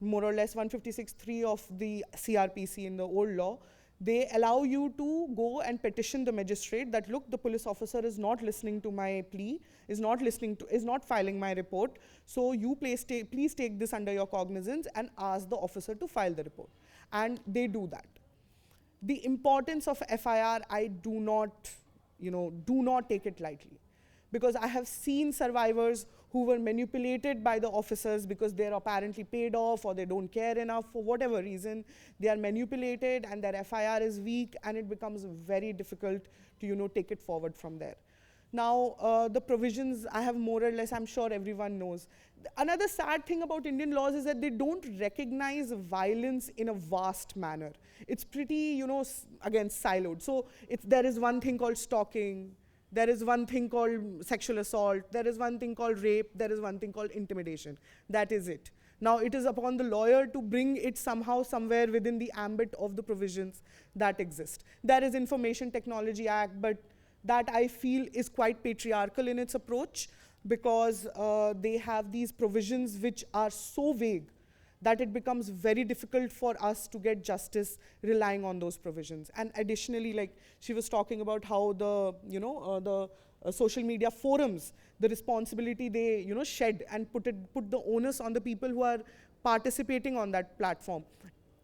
more or less 156.3 of the CRPC in the old law, they allow you to go and petition the magistrate that, look, the police officer is not listening to my plea, is not filing my report, so you please take this under your cognizance and ask the officer to file the report. And they do that. The importance of FIR, I do not take it lightly. Because I have seen survivors who were manipulated by the officers because they're apparently paid off or they don't care enough for whatever reason. They are manipulated and their FIR is weak, and it becomes very difficult to take it forward from there. Now, the provisions I have more or less, I'm sure everyone knows. Another sad thing about Indian laws is that they don't recognize violence in a vast manner. It's pretty, again, siloed. So there is one thing called stalking. There is one thing called sexual assault. There is one thing called rape. There is one thing called intimidation. That is it. Now, it is upon the lawyer to bring it somehow, somewhere within the ambit of the provisions that exist. There is Information Technology Act, but that I feel is quite patriarchal in its approach, because they have these provisions which are so vague that it becomes very difficult for us to get justice relying on those provisions. And additionally, like she was talking about how the social media forums, the responsibility they shed and put the onus on the people who are participating on that platform.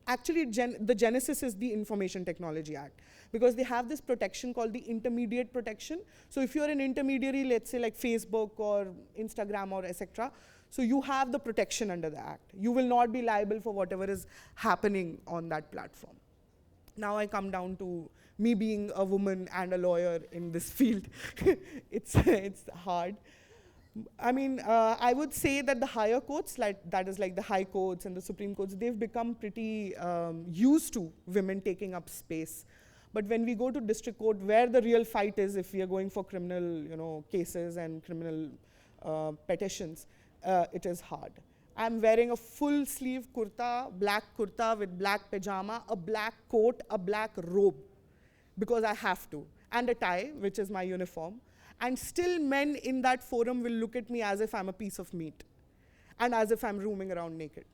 Actually, the genesis is the Information Technology Act, because they have this protection called the intermediate protection. So if you're an intermediary, let's say like Facebook or Instagram or etc., so you have the protection under the Act. You will not be liable for whatever is happening on that platform. Now I come down to me being a woman and a lawyer in this field. It's hard. I mean, I would say that the higher courts, that is like the high courts and the Supreme Courts, they've become pretty used to women taking up space. But when we go to district court, where the real fight is, if we are going for criminal cases and criminal petitions, it is hard. I'm wearing a full sleeve black kurta with black pajama, a black coat, a black robe, because I have to, and a tie, which is my uniform. And still men in that forum will look at me as if I'm a piece of meat and as if I'm roaming around naked.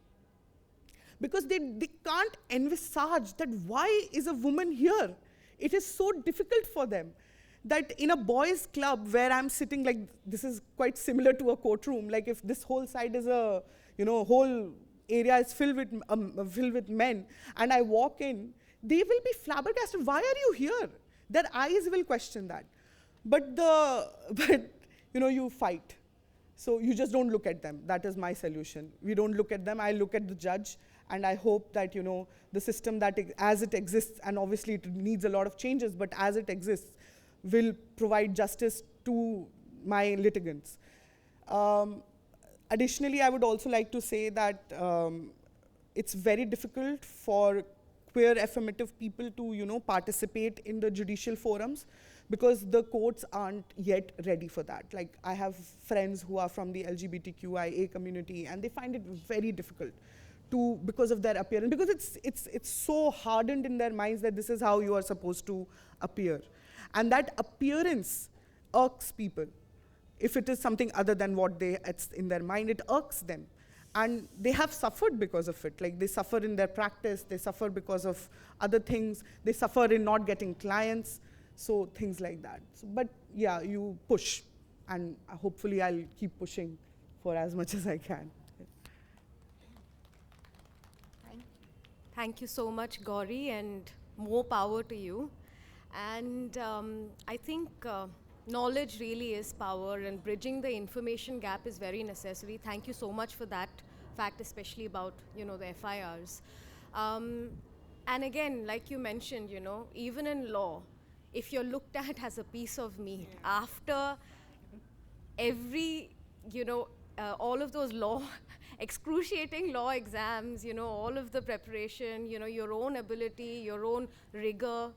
Because they can't envisage that why is a woman here? It is so difficult for them that in a boys' club where I'm sitting, like this is quite similar to a courtroom, like if this whole side is a whole area is filled with men, and I walk in, they will be flabbergasted. Why are you here? Their eyes will question that. But you fight. So you just don't look at them. That is my solution. We don't look at them. I look at the judge, and I hope that the system that as it exists, and obviously it needs a lot of changes, but as it exists, will provide justice to my litigants. Additionally, I would also like to say that it's very difficult for queer affirmative people to participate in the judicial forums, because the courts aren't yet ready for that. Like, I have friends who are from the LGBTQIA community, and they find it very difficult because of their appearance, because it's so hardened in their minds that this is how you are supposed to appear. And that appearance irks people. If it is something other than what it's in their mind, it irks them. And they have suffered because of it. Like, they suffer in their practice, they suffer because of other things, they suffer in not getting clients, so things like that. So, but yeah, you push, and hopefully I'll keep pushing for as much as I can. Thank you so much, Gauri, and more power to you. And I think knowledge really is power, and bridging the information gap is very necessary. Thank you so much for that fact, especially about the FIRs. And again, like you mentioned, even in law, if you're looked at as a piece of meat, after every all of those excruciating law exams, all of the preparation, your own ability, your own rigor,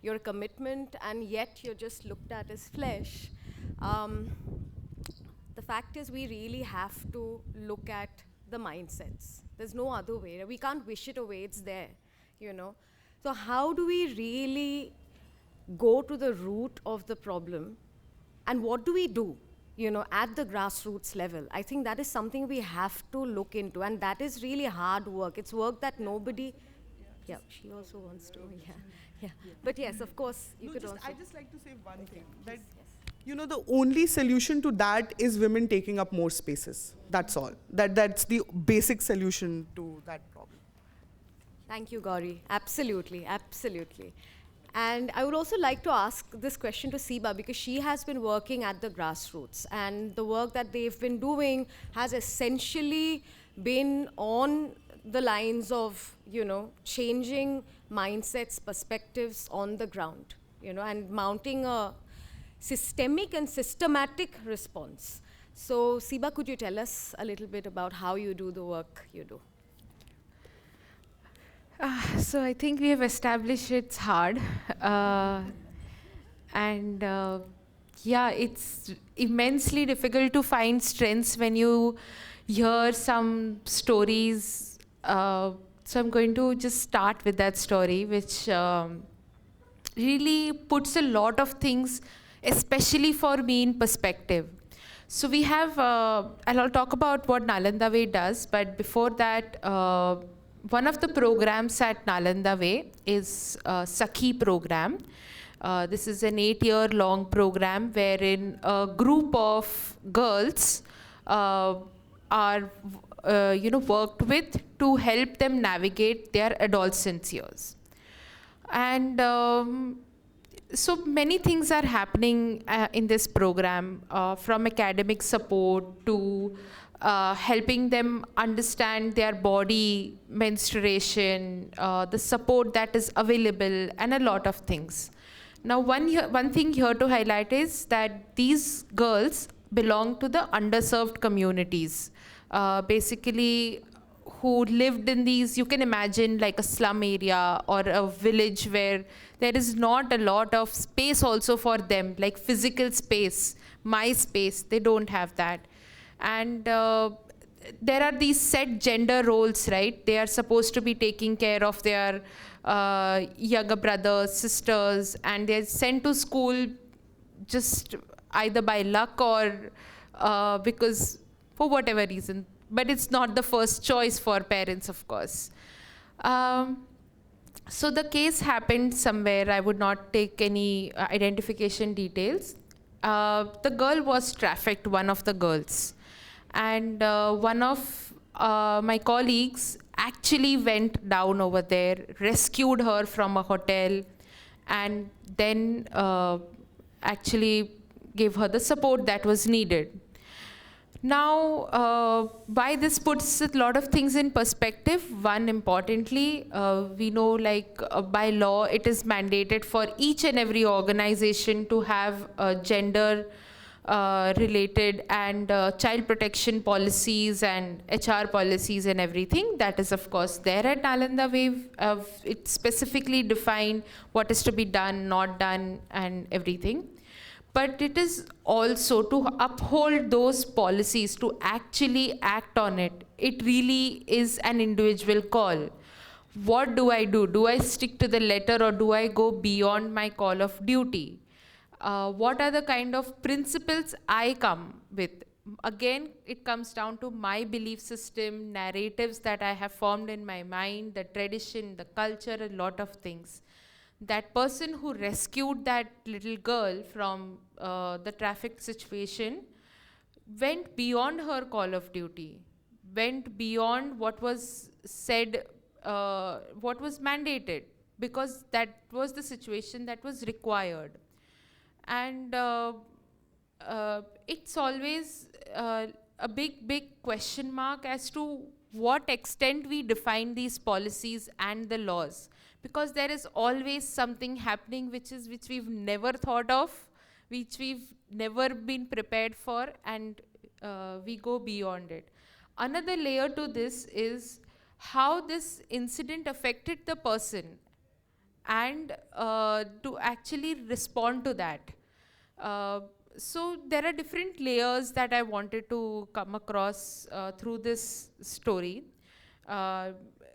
your commitment, and yet you're just looked at as flesh. The fact is, we really have to look at the mindsets. There's no other way. We can't wish it away, it's there, So how do we really go to the root of the problem, and what do we do, at the grassroots level? I think that is something we have to look into, and that is really hard work. It's work that nobody, yeah, she also wants to, yeah. But yes, of course, you could also. I just like to say one thing, that the only solution to that is women taking up more spaces. That's all. That's the basic solution to that problem. Thank you, Gauri. Absolutely, absolutely. And I would also like to ask this question to Seeba, because she has been working at the grassroots, and the work that they've been doing has essentially been on the lines of, changing mindsets, perspectives on the ground, and mounting a systemic and systematic response. So, Seeba, could you tell us a little bit about how you do the work you do? So I think we have established it's hard. Yeah, it's immensely difficult to find strengths when you hear some stories. So I'm going to just start with that story, which really puts a lot of things, especially for me, in perspective. So we have, and I'll talk about what NalandaWay does, but before that, one of the programs at NalandaWay is Sakhi program. This is an 8-year-long program wherein a group of girls are worked with to help them navigate their adolescence years. And so many things are happening in this program, from academic support to helping them understand their body, menstruation, the support that is available, and a lot of things. Now, one thing here to highlight is that these girls belong to the underserved communities, basically who lived in these, you can imagine like a slum area or a village where there is not a lot of space also for them, like physical space, my space, they don't have that. And there are these set gender roles, right? They are supposed to be taking care of their younger brothers, sisters, and they're sent to school just either by luck or because for whatever reason. But it's not the first choice for parents, of course. So the case happened somewhere. I would not take any identification details. The girl was trafficked, one of the girls. And one of my colleagues actually went down over there, rescued her from a hotel, and then actually gave her the support that was needed. Now, why this puts a lot of things in perspective. One, importantly, we know by law, it is mandated for each and every organization to have gender related and child protection policies and HR policies and everything. That is, of course, there at NalandaWay. It specifically defined what is to be done, not done, and everything. But it is also to uphold those policies, to actually act on it. It really is an individual call. What do I do? Do I stick to the letter, or do I go beyond my call of duty? What are the kind of principles I come with? Again, it comes down to my belief system, narratives that I have formed in my mind, the tradition, the culture, a lot of things. That person who rescued that little girl from the traffic situation went beyond her call of duty, went beyond what was said, what was mandated, because that was the situation that was required. And it's always a big question mark as to what extent we define these policies and the laws. Because there is always something happening which we've never thought of, which we've never been prepared for, and we go beyond it. Another layer to this is how this incident affected the person, and to actually respond to that. So there are different layers that I wanted to come across through this story.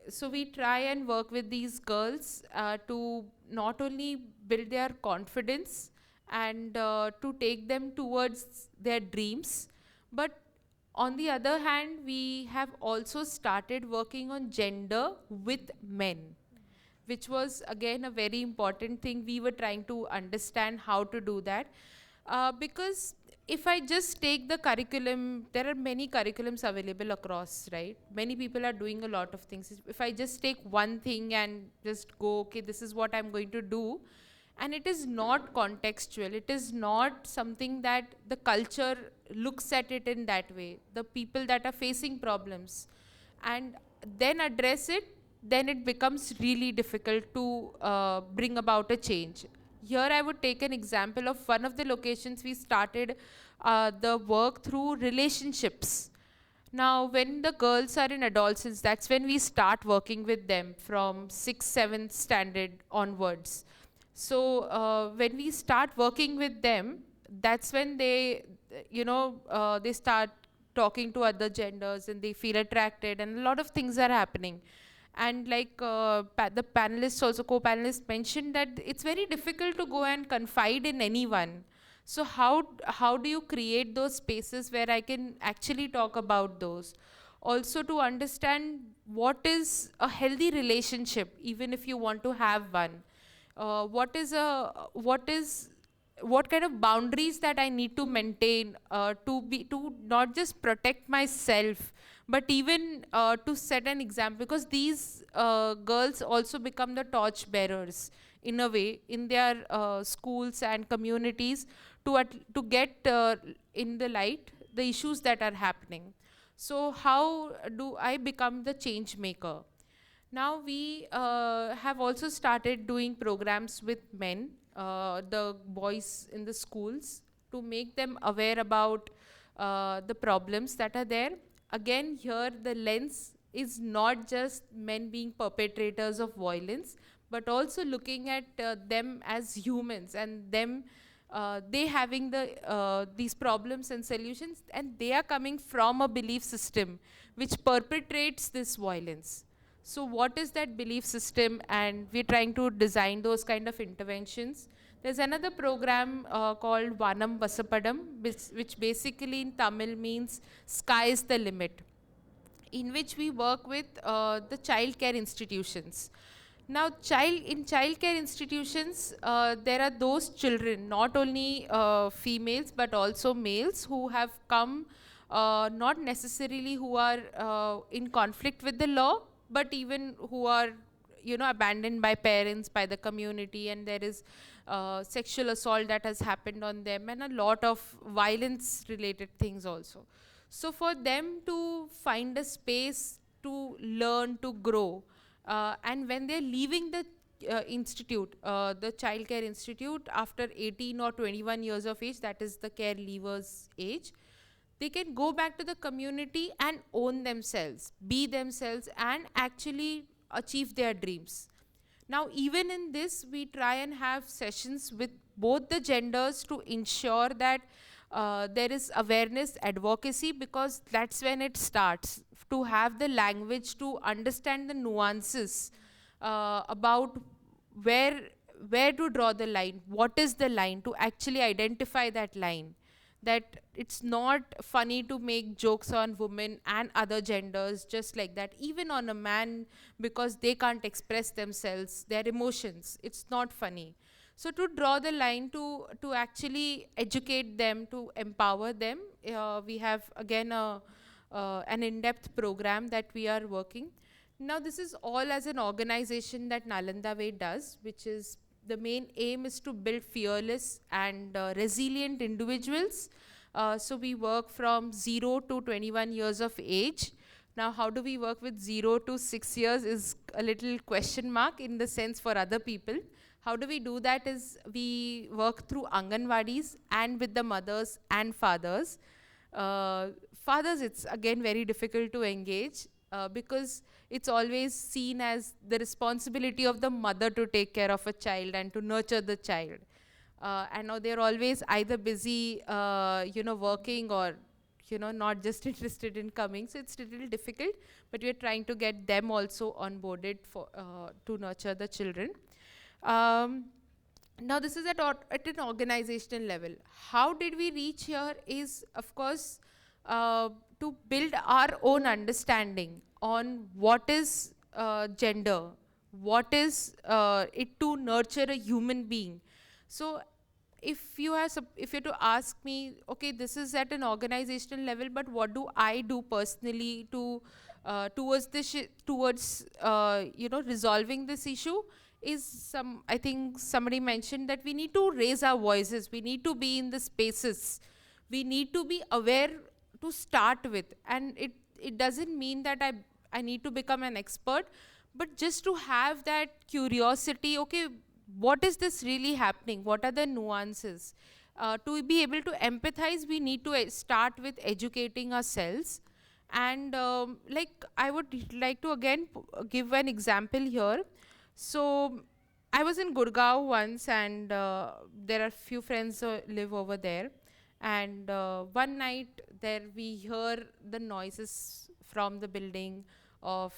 So we try and work with these girls to not only build their confidence and to take them towards their dreams, but on the other hand, we have also started working on gender with men, which was again a very important thing. We were trying to understand how to do that. Because if I just take the curriculum, there are many curriculums available across, right? Many people are doing a lot of things. If I just take one thing and just go, okay, this is what I'm going to do, and it is not contextual, it is not something that the culture looks at it in that way, the people that are facing problems, and then address it, then it becomes really difficult to bring about a change. Here I would take an example of one of the locations we started the work through relationships. Now, when the girls are in adolescence, that's when we start working with them from 6th, 7th standard onwards. So when we start working with them, that's when they, they start talking to other genders and they feel attracted, and a lot of things are happening. And like the panelists, also co-panelists mentioned that it's very difficult to go and confide in anyone. So how do you create those spaces where I can actually talk about those? Also to understand what is a healthy relationship, even if you want to have one. What kind of boundaries that I need to maintain to not just protect myself, but even to set an example, because these girls also become the torch bearers in a way in their schools and communities to get in the light the issues that are happening. So how do I become the change maker? Now we have also started doing programs with men, the boys in the schools, to make them aware about the problems that are there. Again, here the lens is not just men being perpetrators of violence, but also looking at them as humans, and them they having these problems and solutions, and they are coming from a belief system which perpetrates this violence. So what is that belief system? And we're trying to design those kind of interventions. There's another program called Vanam Vasapadam, which basically in Tamil means sky is the limit, in which we work with the childcare institutions. Now, in childcare institutions, there are those children, not only females, but also males, who have come not necessarily who are in conflict with the law, but even who are, you know, abandoned by parents, by the community, and there is sexual assault that has happened on them, and a lot of violence related things also. So for them to find a space to learn, to grow, and when they're leaving the institute, the child care institute, after 18 or 21 years of age, that is the care leavers age, they can go back to the community and own themselves, be themselves, and actually achieve their dreams. Now, even in this, we try and have sessions with both the genders to ensure that there is awareness, advocacy, because that's when it starts, to have the language to understand the nuances about where to draw the line, what is the line, to actually identify that line. That it's not funny to make jokes on women and other genders just like that, even on a man, because they can't express themselves, their emotions. It's not funny. So to draw the line, to actually educate them, to empower them, we have again an in-depth program that we are working. Now this is all as an organization that NalandaWay does, which is, the main aim is to build fearless and resilient individuals. So we work from 0 to 21 years of age. Now, how do we work with 0 to 6 years is a little question mark in the sense for other people. How do we do that is we work through Anganwadis and with the mothers and fathers. Fathers, it's again very difficult to engage because it's always seen as the responsibility of the mother to take care of a child and to nurture the child. And now they're always either busy, working, or, not just interested in coming. So it's a little difficult, but we're trying to get them also onboarded for to nurture the children. Now this is at an organizational level. How did we reach here is, of course, to build our own understanding on what is gender, what is it to nurture a human being. So if you are to ask me, okay, this is at an organizational level, but what do I do personally to towards this resolving this issue, is I think somebody mentioned that we need to raise our voices, we need to be in the spaces, we need to be aware to start with. And it doesn't mean that I need to become an expert, but just to have that curiosity, okay, what is this really happening? What are the nuances? To be able to empathize, we need to start with educating ourselves. And I would like to again give an example here. So I was in Gurgaon once, and there are few friends live over there. And one night there we hear the noises from the building of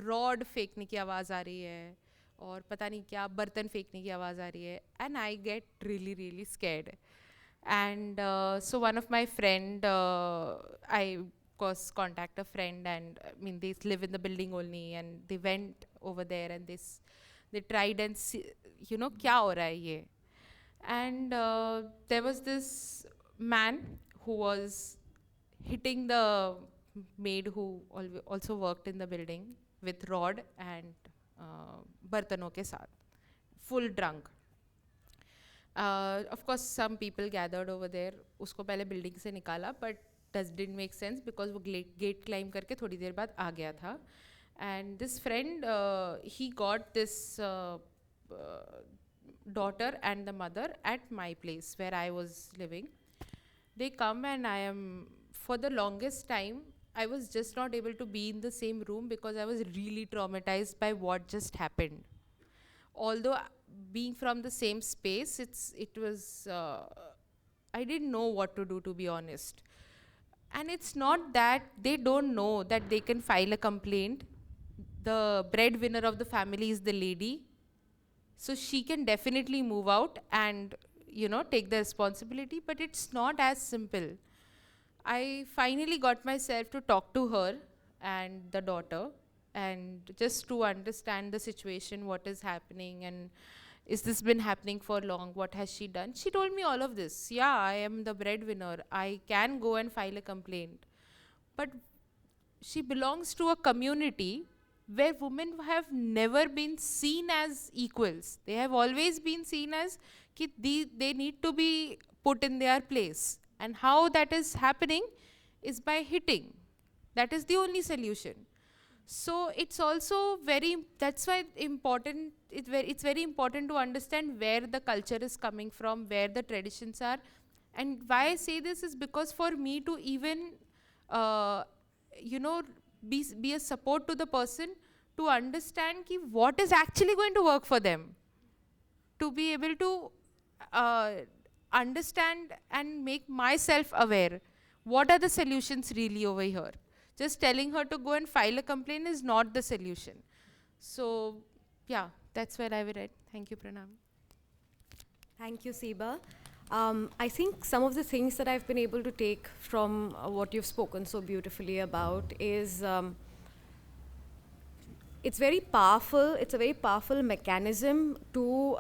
rod फेंकने की आवाज़ आ रही है और पता नहीं क्या बर्तन फेंकने की आवाज़ आ रही है, and I get really scared. And so one of my friend, I of course contact a friend, and I mean they live in the building only, and they went over there and they tried and see, क्या हो रहा है ये. And there was this man who was hitting the maid who also worked in the building with rod and bartanon ke saath, full drunk. Of course some people gathered over there, usko pehle building se nikala, but that didn't make sense because wo gate climb karke thodi der baad aa gaya tha. And this friend, he got this daughter and the mother at my place where I was living. They come, and for the longest time, I was just not able to be in the same room because I was really traumatized by what just happened. Although being from the same space, it was, I didn't know what to do, to be honest. And it's not that they don't know that they can file a complaint. The breadwinner of the family is the lady. So she can definitely move out and, take the responsibility, but it's not as simple. I finally got myself to talk to her and the daughter, and just to understand the situation, what is happening. And Is this been happening for long? What has she done? She told me all of this. Yeah, I am the breadwinner. I can go and file a complaint. But she belongs to a community where women have never been seen as equals. They have always been seen as they need to be put in their place. And how that is happening is by hitting. That is the only solution. So it's also that's why it's very important to understand where the culture is coming from, where the traditions are. And why I say this is because for me to even, be a support to the person to understand what is actually going to work for them, to be able to understand and make myself aware what are the solutions really over here. Just telling her to go and file a complaint is not the solution. So yeah, that's where I will end. Thank you, Pranami. Thank you, Seeba. I think some of the things that I've been able to take from what you've spoken so beautifully about is it's very powerful. It's a very powerful mechanism to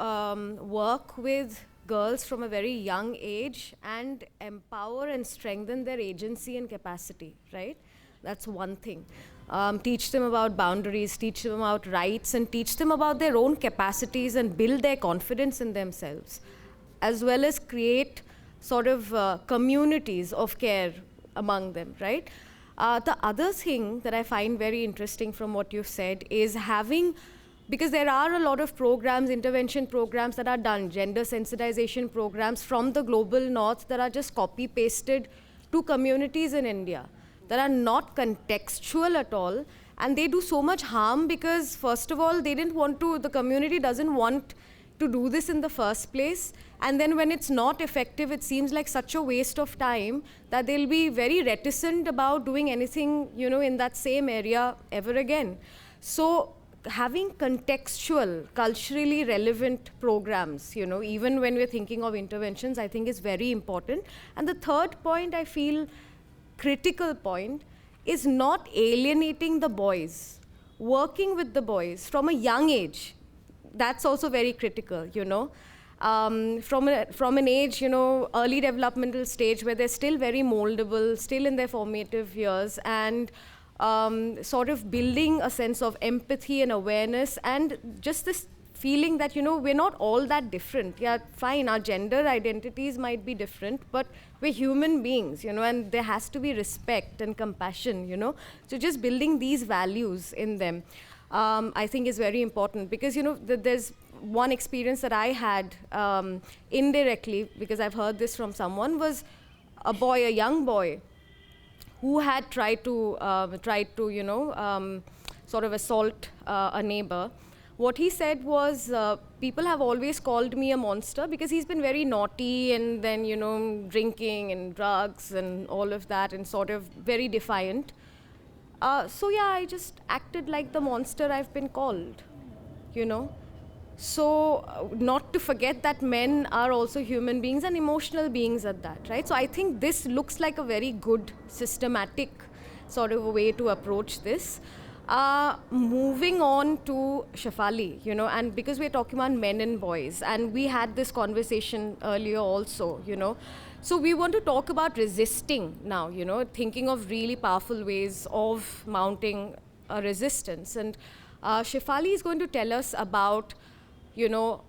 work with girls from a very young age and empower and strengthen their agency and capacity, right? That's one thing. Teach them about boundaries, teach them about rights, and teach them about their own capacities and build their confidence in themselves, as well as create sort of communities of care among them, right? The other thing that I find very interesting from what you've said is because there are a lot of programs, intervention programs that are done, gender sensitization programs from the global north that are just copy-pasted to communities in India, that are not contextual at all, and they do so much harm because, first of all, the community doesn't want to do this in the first place, and then when it's not effective, it seems like such a waste of time that they'll be very reticent about doing anything, in that same area ever again. So having contextual, culturally relevant programs, even when we're thinking of interventions, I think is very important. And the third point, I feel, critical point, is not alienating the boys, working with the boys from a young age. That's also very critical, from an age, early developmental stage where they're still very moldable, still in their formative years, and sort of building a sense of empathy and awareness, and just this feeling that, we're not all that different. Yeah, fine, our gender identities might be different, but we're human beings, and there has to be respect and compassion, So just building these values in them, I think is very important, because, there's one experience that I had indirectly, because I've heard this from someone, was a young boy, who had tried to sort of assault a neighbor. What he said was, people have always called me a monster because he's been very naughty and then, drinking and drugs and all of that, and sort of very defiant. So yeah, I just acted like the monster I've been called, So not to forget that men are also human beings and emotional beings at that, right? So I think this looks like a very good systematic sort of a way to approach this. Moving on to Shafali, and because we're talking about men and boys, and we had this conversation earlier also, So we want to talk about resisting now, thinking of really powerful ways of mounting a resistance. And Shafali is going to tell us about,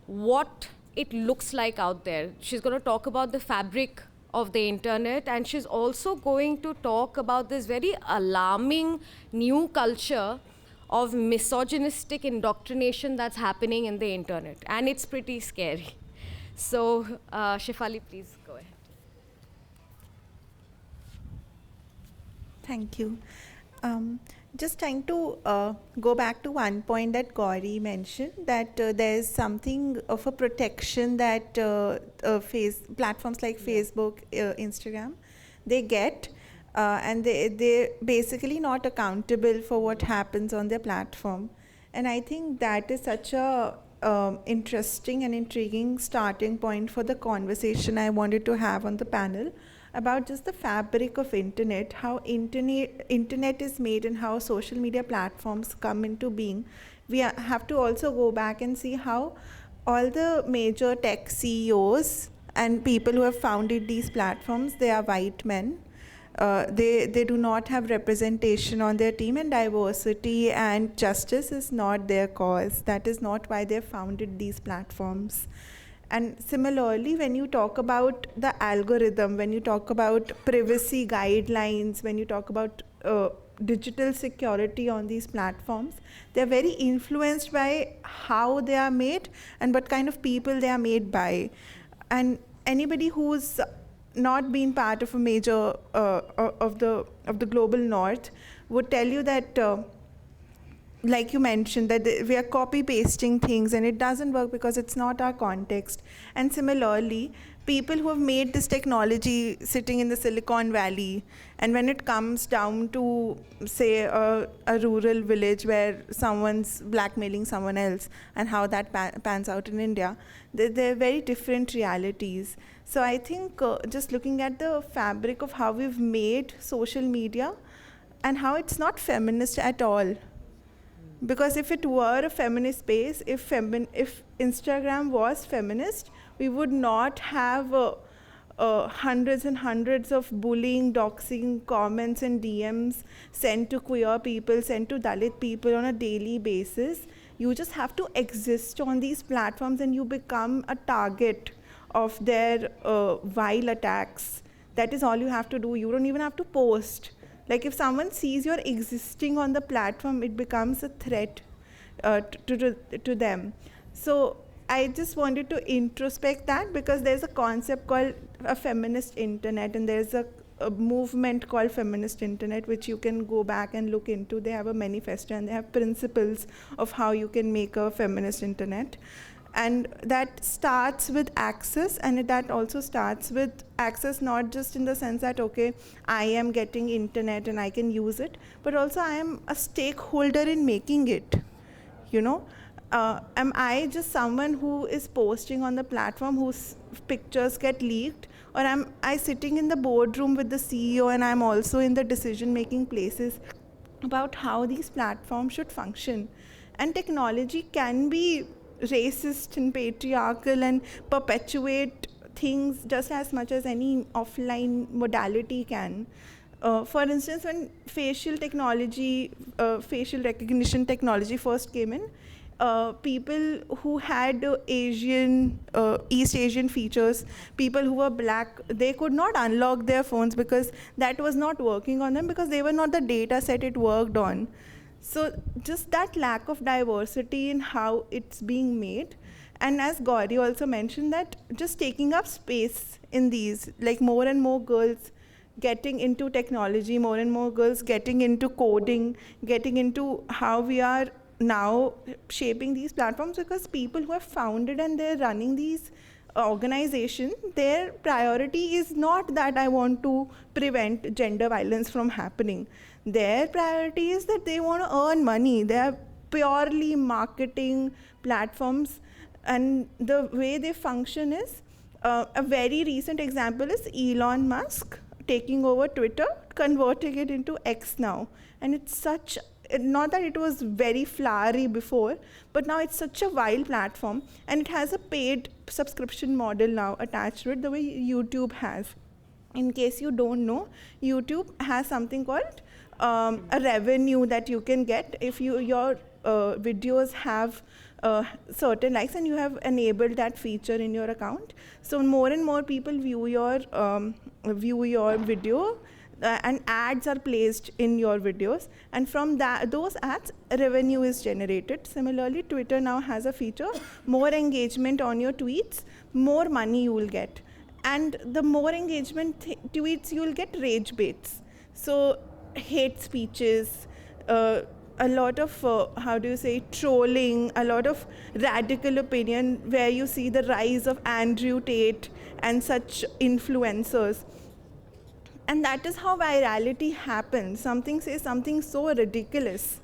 what it looks like out there. She's going to talk about the fabric of the internet, and she's also going to talk about this very alarming new culture of misogynistic indoctrination that's happening in the internet, and it's pretty scary. So Shafali, please go ahead. Thank you. Just trying to go back to one point that Gauri mentioned, that there's something of a protection that platforms like Facebook, Instagram, they get, and they're basically not accountable for what happens on their platform. And I think that is such a interesting and intriguing starting point for the conversation I wanted to have on the panel, about just the fabric of internet, how internet is made and how social media platforms come into being. We have to also go back and see how all the major tech CEOs and people who have founded these platforms, they are white men. They do not have representation on their team, and diversity and justice is not their cause. That is not why they founded these platforms. And similarly, when you talk about the algorithm, when you talk about privacy guidelines, when you talk about digital security on these platforms, they're very influenced by how they are made and what kind of people they are made by. And anybody who's not been part of a major of the global north would tell you that like you mentioned, that we are copy pasting things and it doesn't work because it's not our context. And similarly, people who have made this technology sitting in the Silicon Valley, and when it comes down to, say, a rural village where someone's blackmailing someone else and how that pans out in India, they're very different realities. So I think just looking at the fabric of how we've made social media and how it's not feminist at all. Because if it were a feminist space, if Instagram was feminist, we would not have hundreds and hundreds of bullying, doxing comments and DMs sent to queer people, sent to Dalit people on a daily basis. You just have to exist on these platforms and you become a target of their vile attacks. That is all you have to do. You don't even have to post. Like if someone sees you're existing on the platform, it becomes a threat to them. So I just wanted to introspect that, because there's a concept called a feminist internet, and there's a movement called feminist internet, which you can go back and look into. They have a manifesto and they have principles of how you can make a feminist internet. And that starts with access, and that also starts with access not just in the sense that, okay, I am getting internet and I can use it, but also I am a stakeholder in making it, you know? Am I just someone who is posting on the platform whose pictures get leaked, or am I sitting in the boardroom with the CEO and I'm also in the decision-making places about how these platforms should function? And technology can be racist and patriarchal and perpetuate things just as much as any offline modality can. For instance, when facial recognition technology first came in, people who had East Asian features, people who were black, they could not unlock their phones because that was not working on them, because they were not the data set it worked on. So just that lack of diversity in how it's being made. And as Gauri also mentioned, that just taking up space in these, like more and more girls getting into technology, more and more girls getting into coding, getting into how we are now shaping these platforms, because people who have founded and they're running these organizations, their priority is not that I want to prevent gender violence from happening. Their priority is that they want to earn money. They are purely marketing platforms, and the way they function is, a very recent example is Elon Musk taking over Twitter, converting it into X now. And it's such, not that it was very flowery before, but now it's such a wild platform, and it has a paid subscription model now attached to it, the way YouTube has. In case you don't know, YouTube has something called a revenue that you can get if your videos have certain likes and you have enabled that feature in your account. So more and more people view your video, and ads are placed in your videos, and from those ads, revenue is generated. Similarly, Twitter now has a feature: more engagement on your tweets, more money you will get. And the more engagement tweets, you will get rage baits. So hate speeches, a lot of, trolling, a lot of radical opinion, where you see the rise of Andrew Tate and such influencers. And that is how virality happens. Something says something so ridiculous,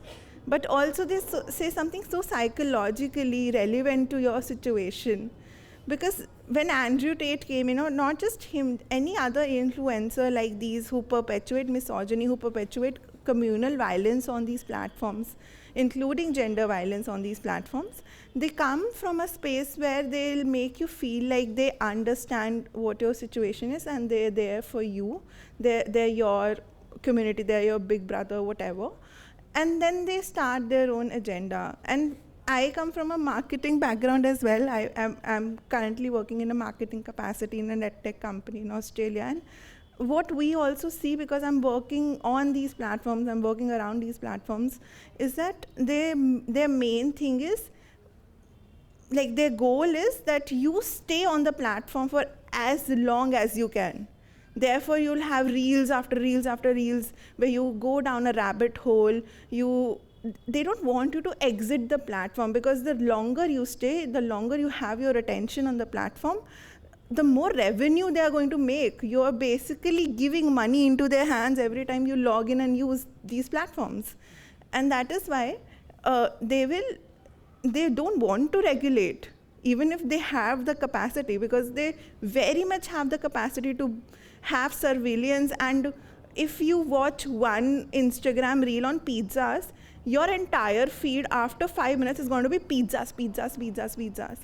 but also they say something so psychologically relevant to your situation. Because when Andrew Tate came, not just him, any other influencer like these who perpetuate misogyny, who perpetuate communal violence on these platforms, including gender violence on these platforms, they come from a space where they'll make you feel like they understand what your situation is and they're there for you. They're your community, they're your big brother, whatever. And then they start their own agenda. And I come from a marketing background as well. I'm currently working in a marketing capacity in a tech company in Australia. And what we also see, because I'm working on these platforms, I'm working around these platforms, is that their main thing is, like their goal is that you stay on the platform for as long as you can. Therefore, you'll have reels after reels after reels where you go down a rabbit hole. They don't want you to exit the platform, because the longer you stay, the longer you have your attention on the platform, the more revenue they are going to make. You're basically giving money into their hands every time you log in and use these platforms. And that is why they don't want to regulate, even if they have the capacity, because they very much have the capacity to have surveillance. And if you watch one Instagram reel on pizzas, your entire feed after 5 minutes is going to be pizzas, pizzas, pizzas, pizzas.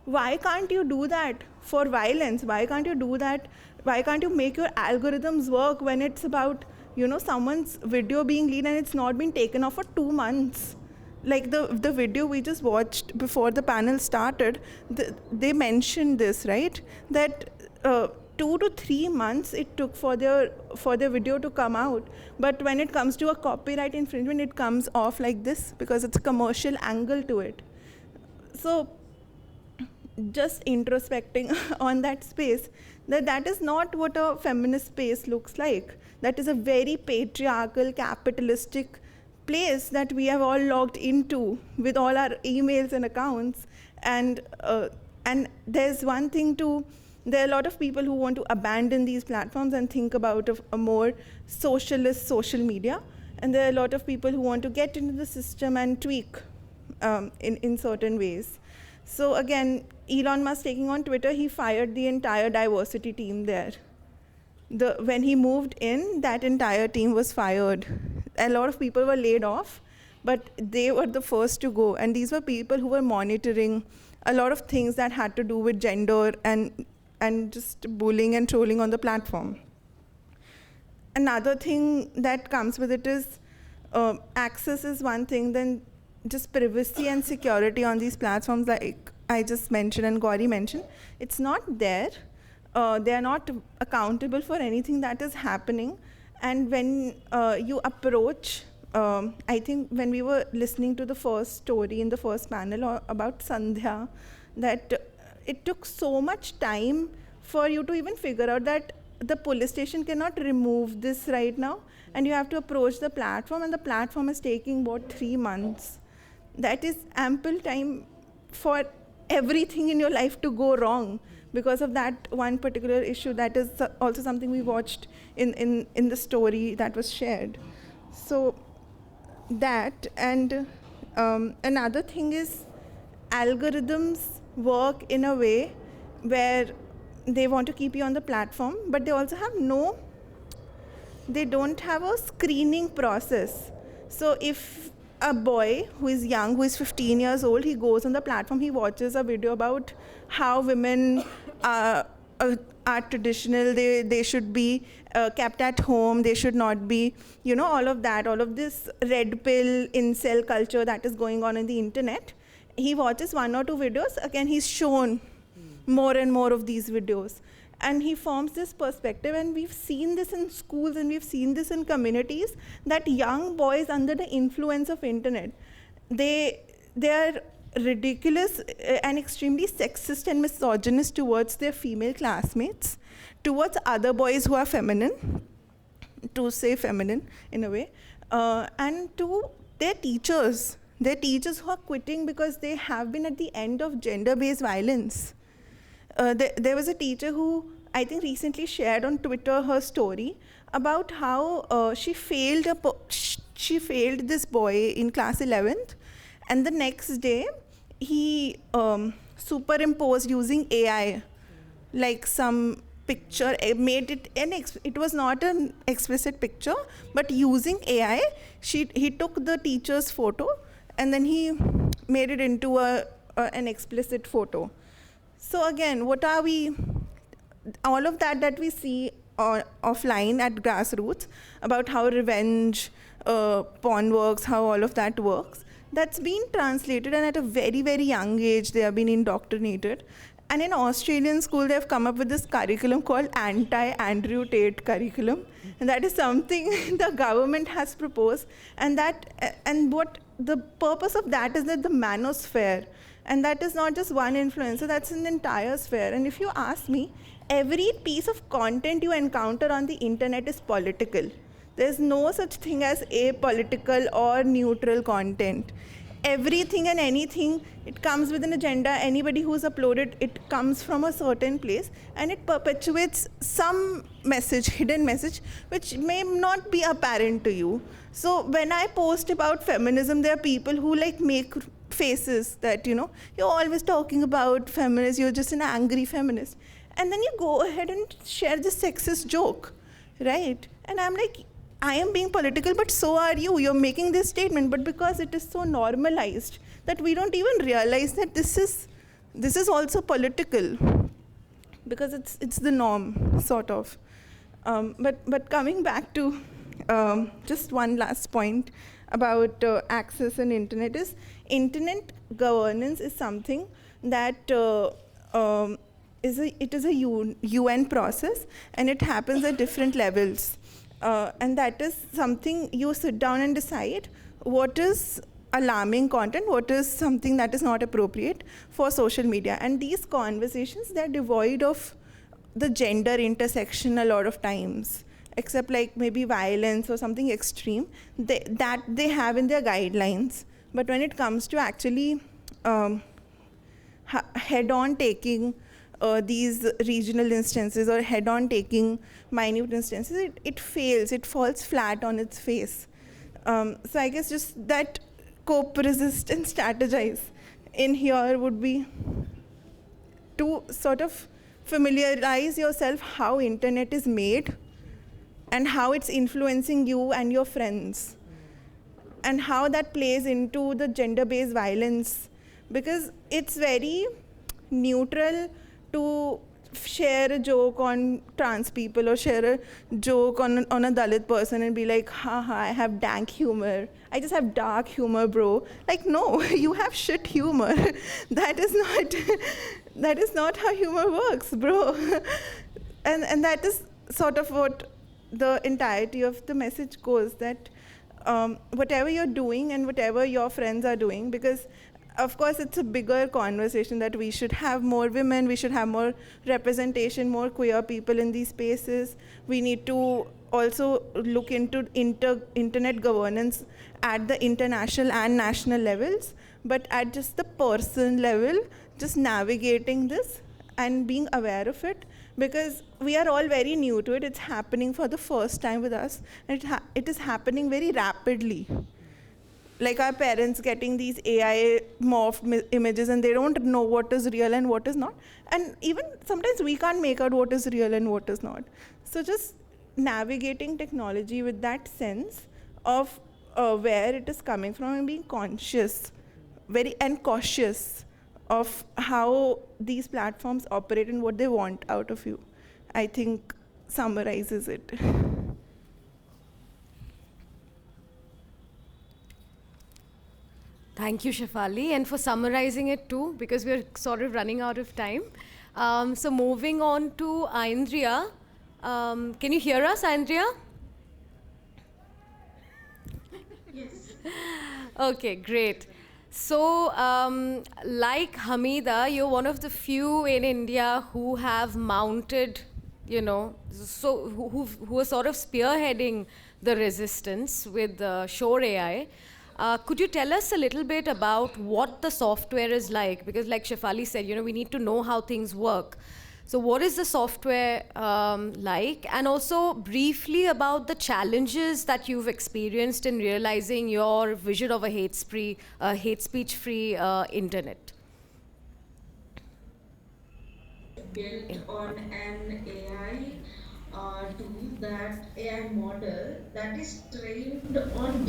Why can't you do that for violence? Why can't you do that? Why can't you make your algorithms work when it's about, someone's video being leaked and it's not been taken off for 2 months? Like the video we just watched before the panel started, they mentioned this, right? That 2 to 3 months it took for their video to come out. But when it comes to a copyright infringement, it comes off like this because it's a commercial angle to it. So just introspecting on that space, that is not what a feminist space looks like. That is a very patriarchal, capitalistic place that we have all logged into with all our emails and accounts. And there's one thing too, there are a lot of people who want to abandon these platforms and think about a more socialist social media. And there are a lot of people who want to get into the system and tweak in certain ways. So again, Elon Musk taking on Twitter, he fired the entire diversity team there. When he moved in, that entire team was fired. A lot of people were laid off, but they were the first to go. And these were people who were monitoring a lot of things that had to do with gender and just bullying and trolling on the platform. Another thing that comes with it is access is one thing, then just privacy and security on these platforms, like I just mentioned and Gauri mentioned, it's not there. They are not accountable for anything that is happening. And when you approach, I think when we were listening to the first story in the first panel about Sandhya, that it took so much time for you to even figure out that the police station cannot remove this right now, and you have to approach the platform, and the platform is taking about 3 months. That is ample time for everything in your life to go wrong because of that one particular issue. That is also something we watched in the story that was shared. So that, and another thing is algorithms work in a way where they want to keep you on the platform, but they also have they don't have a screening process. So if a boy who is young, who is 15 years old, he goes on the platform, he watches a video about how women are traditional, they should be kept at home, they should not be, all of that, all of this red pill incel culture that is going on in the internet. He watches 1 or 2 videos, again he's shown more and more of these videos. And he forms this perspective, and we've seen this in schools and we've seen this in communities, that young boys under the influence of internet, they are ridiculous and extremely sexist and misogynist towards their female classmates, towards other boys who are feminine, to say feminine in a way, and to their teachers who are quitting because they have been at the end of gender-based violence. There was a teacher who I think recently shared on Twitter her story about how she failed this boy in class 11th, and the next day he superimposed using AI, like some picture, made it it was not an explicit picture, but using AI, he took the teacher's photo and then he made it into an explicit photo. So again, what are we, all of that we see offline at grassroots about how revenge porn works, how all of that works, that's been translated, and at a very, very young age they have been indoctrinated. And in Australian school, they've come up with this curriculum called anti-Andrew Tate curriculum. And that is something the government has proposed. And what the purpose of that is that the manosphere, and that is not just one influencer, that's an entire sphere. And if you ask me, every piece of content you encounter on the internet is political. There's no such thing as apolitical or neutral content. Everything and anything, it comes with an agenda. Anybody who's uploaded, it comes from a certain place, and it perpetuates some message, hidden message, which may not be apparent to you. So when I post about feminism, there are people who like make faces that, you're always talking about feminists, you're just an angry feminist. And then you go ahead and share this sexist joke, right? And I'm like, I am being political, but so are you. You're making this statement, but because it is so normalized that we don't even realize that this is also political, because it's the norm, sort of. But coming back to just one last point about access and internet is, internet governance is something that it is a UN process, and it happens at different levels. And that is something you sit down and decide what is alarming content, what is something that is not appropriate for social media. And these conversations, they're devoid of the gender intersection a lot of times, except like maybe violence or something extreme, that they have in their guidelines. But when it comes to actually head-on taking these regional instances or head-on taking minute instances, it fails, it falls flat on its face. So I guess just that cope, resist, and strategize in here would be to sort of familiarize yourself how internet is made and how it's influencing you and your friends, and how that plays into the gender-based violence, because it's very neutral to share a joke on trans people or share a joke on a Dalit person and be like, haha, I have dank humor. I just have dark humor, bro. Like, no, you have shit humor. That is not how humor works, bro. And that is sort of what the entirety of the message goes, that whatever you're doing and whatever your friends are doing, because of course, it's a bigger conversation that we should have more women, we should have more representation, more queer people in these spaces. We need to also look into internet governance at the international and national levels, but at just the person level, just navigating this and being aware of it, because we are all very new to it. It's happening for the first time with us, and it is happening very rapidly. Like our parents getting these AI morphed images, and they don't know what is real and what is not. And even sometimes we can't make out what is real and what is not. So just navigating technology with that sense of where it is coming from, and being conscious, and cautious of how these platforms operate and what they want out of you, I think summarizes it. Thank you, Shafali, and for summarizing it too, because we're sort of running out of time. So moving on to Aindriya. Can you hear us, Aindriya? Yes. Okay, great. So, like Hamida, you're one of the few in India who have mounted, who are sort of spearheading the resistance with ShorrAI. Could you tell us a little bit about what the software is like? Because like Shafali said, we need to know how things work. So what is the software like? And also briefly about the challenges that you've experienced in realizing your vision of a hate speech-free internet. Built on an AI tool, that AI model that is trained on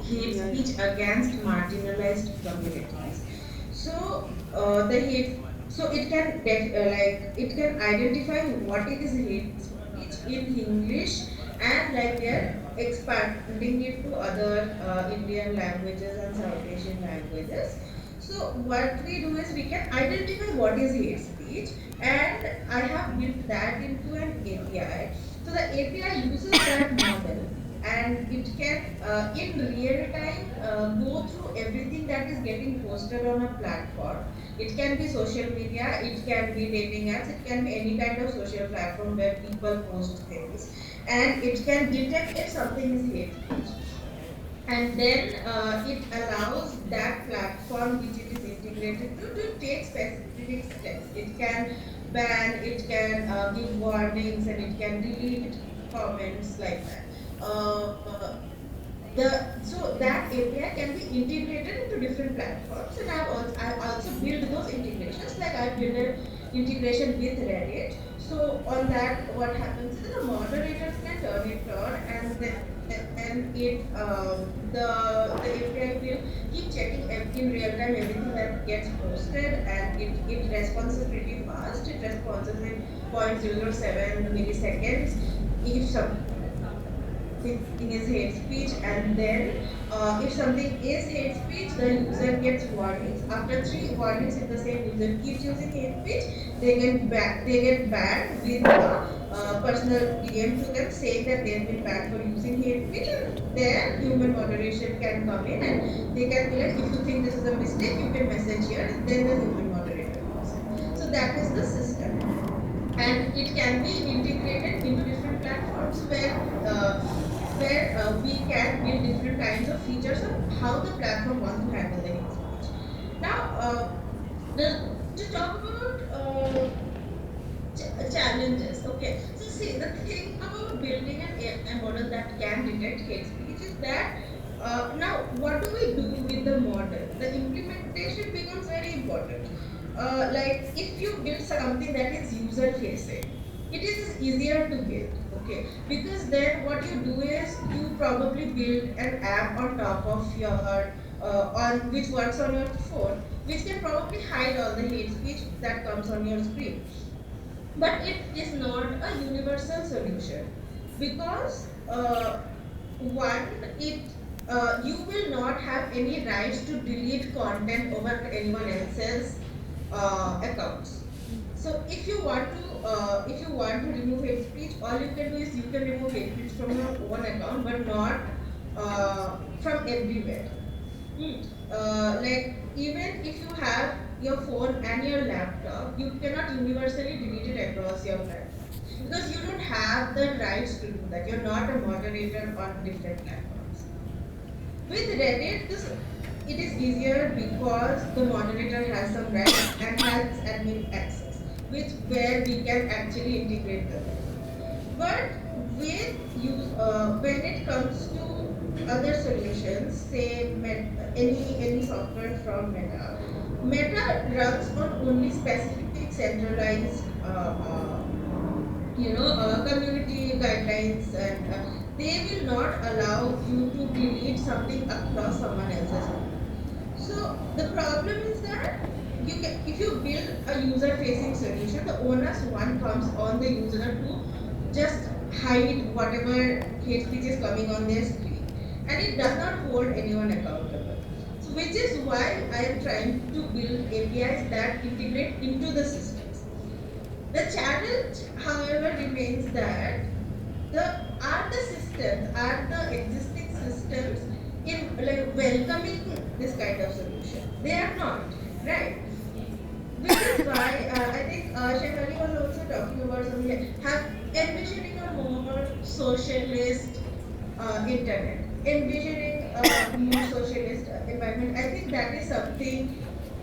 hate speech against marginalized communities. So the hate, so it can it can identify what is hate speech in English, and like they're expanding it to other Indian languages and South Asian languages. So what we do is we can identify what is hate speech, and I have built that into an API. So the API uses that model, and it can in real time go through everything that is getting posted on a platform. It can be social media, it can be dating apps, it can be any kind of social platform where people post things, and it can detect if something is hate speech. And then it allows that platform which it is integrated to take specific steps. It can ban, it can give warnings, and it can delete comments like that. So that API can be integrated into different platforms, and I also build those integrations. Like I built an integration with Reddit. So on that, what happens is the moderators can turn it on, and then the API will keep checking in real time everything that gets posted, and it responds pretty fast. It responds in 0.07 milliseconds if something is hate speech, and then if something is hate speech, the user gets warnings. After 3 warnings, if the same user keeps using hate speech, they get banned with a personal DM to them saying that they've been banned for using hate speech, and there human moderation can come in, and they can be like, if you think this is a mistake, you can message here, and then the human moderator comes in. So that is the system, and it can be integrated into different platforms where we can build different kinds of features of how the platform wants to handle the hate speech. Now, to talk about challenges. Okay, so see, the thing about building a model that can detect hate speech is that now what do we do with the model? The implementation becomes very important. Like if you build something that is user facing, it is easier to build. Okay, because then what you do is you probably build an app on top of your on which works on your phone, which can probably hide all the hate speech that comes on your screen. But it is not a universal solution, because one, you will not have any rights to delete content over anyone else's accounts. So if you want to remove hate speech, all you can do is you can remove hate speech from your own account, but not from everywhere. Like even if you have your phone and your laptop, you cannot universally delete it across your platform, because you don't have the rights to do that. You're not a moderator on different platforms. With Reddit, it is easier because the moderator has some rights and has admin access, where we can actually integrate them. But when it comes to other solutions, say any software from Meta runs on only specific centralized community guidelines, and they will not allow you to delete something across someone else's home. So the problem is that if you build a user-facing solution, the onus one comes on the user to just hide whatever hate speech is coming on their screen, and it does not hold anyone accountable. So which is why I am trying to build APIs that integrate into the systems. The challenge, however, remains that the existing systems in like welcoming this kind of solution? They are not, right? Which is why I think Shafali was also talking about something like envisioning a more socialist internet, envisioning a more socialist environment. I think that is something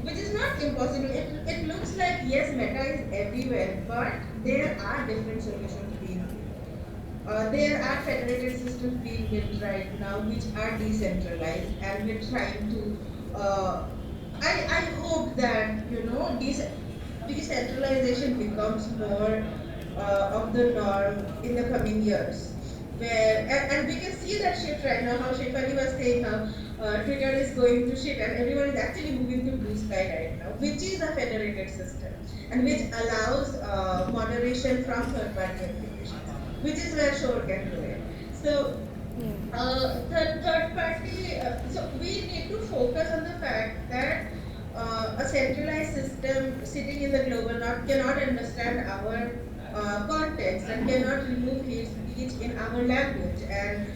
which is not impossible. It looks like, yes, Meta is everywhere, but there are different solutions being built. There are federated systems being built right now which are decentralized, and we're trying to I hope that decentralization becomes more of the norm in the coming years. Where and we can see that shift right now. How Shafali was saying how Twitter is going to shift, and everyone is actually moving to Blue Sky right now, which is a federated system and which allows moderation from third-party applications, which is where Shore can do it. So the third party, so we need to focus on the fact that a centralized system sitting in the global north cannot understand our context and cannot remove hate speech in our language. And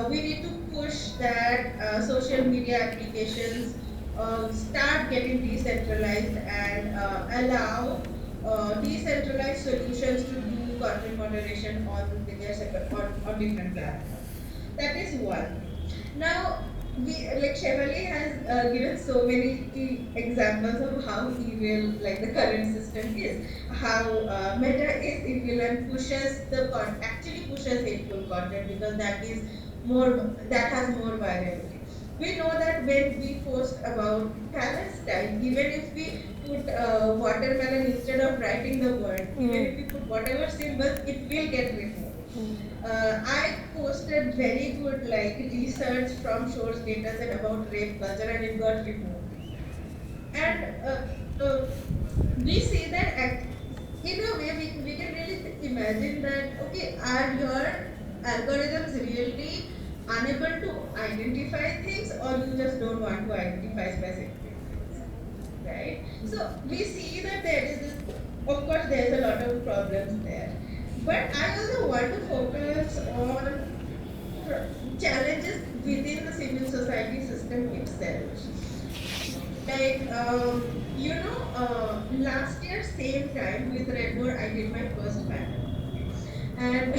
we need to push that social media applications start getting decentralized and allow decentralized solutions to do content moderation on different platforms. That is one. Now, Shafali has given so many examples of how evil the current system is, how Meta is evil and actually pushes hateful content because that has more virality. We know that when we post about Palestine, even if we put watermelon instead of writing the word, even if we put whatever symbols, it will get removed. I posted very good research from Shore's data set about rape culture and it got removed. And we see that in a way we can really imagine that, okay, are your algorithms really unable to identify things or you just don't want to identify specific things, right? So we see that there is this, of course there's a lot of problems there. But I also want to focus on challenges within the civil society system itself. Last year, same time with Redwood, I did my first panel. And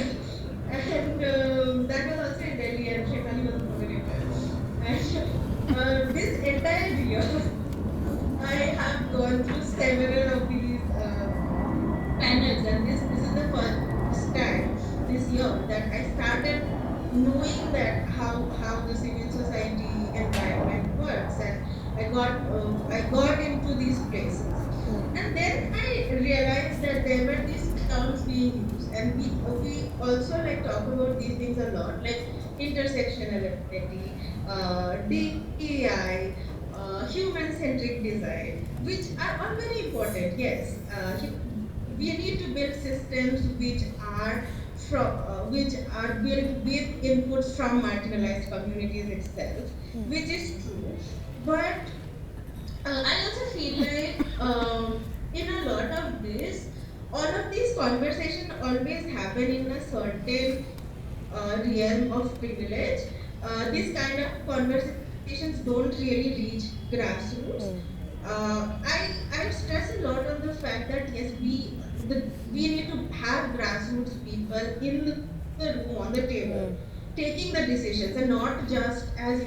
that was also in Delhi and Shafali was moderator. And this entire year, I have gone through several of these panels, and this is the first time this year that I started knowing that how the civil society environment works, and I got into these places, and then I realized that there were these terms being used, and we also talk about these things a lot, like intersectionality, DEI, human-centric design, which are all very important. Yes, we need to build systems which are built with inputs from marginalized communities itself, which is true. But I also feel like in a lot of this, all of these conversations always happen in a certain realm of privilege. These kind of conversations don't really reach grassroots. I stress a lot on the fact that yes, we need to have grassroots people in the room on the table, taking the decisions, and not just as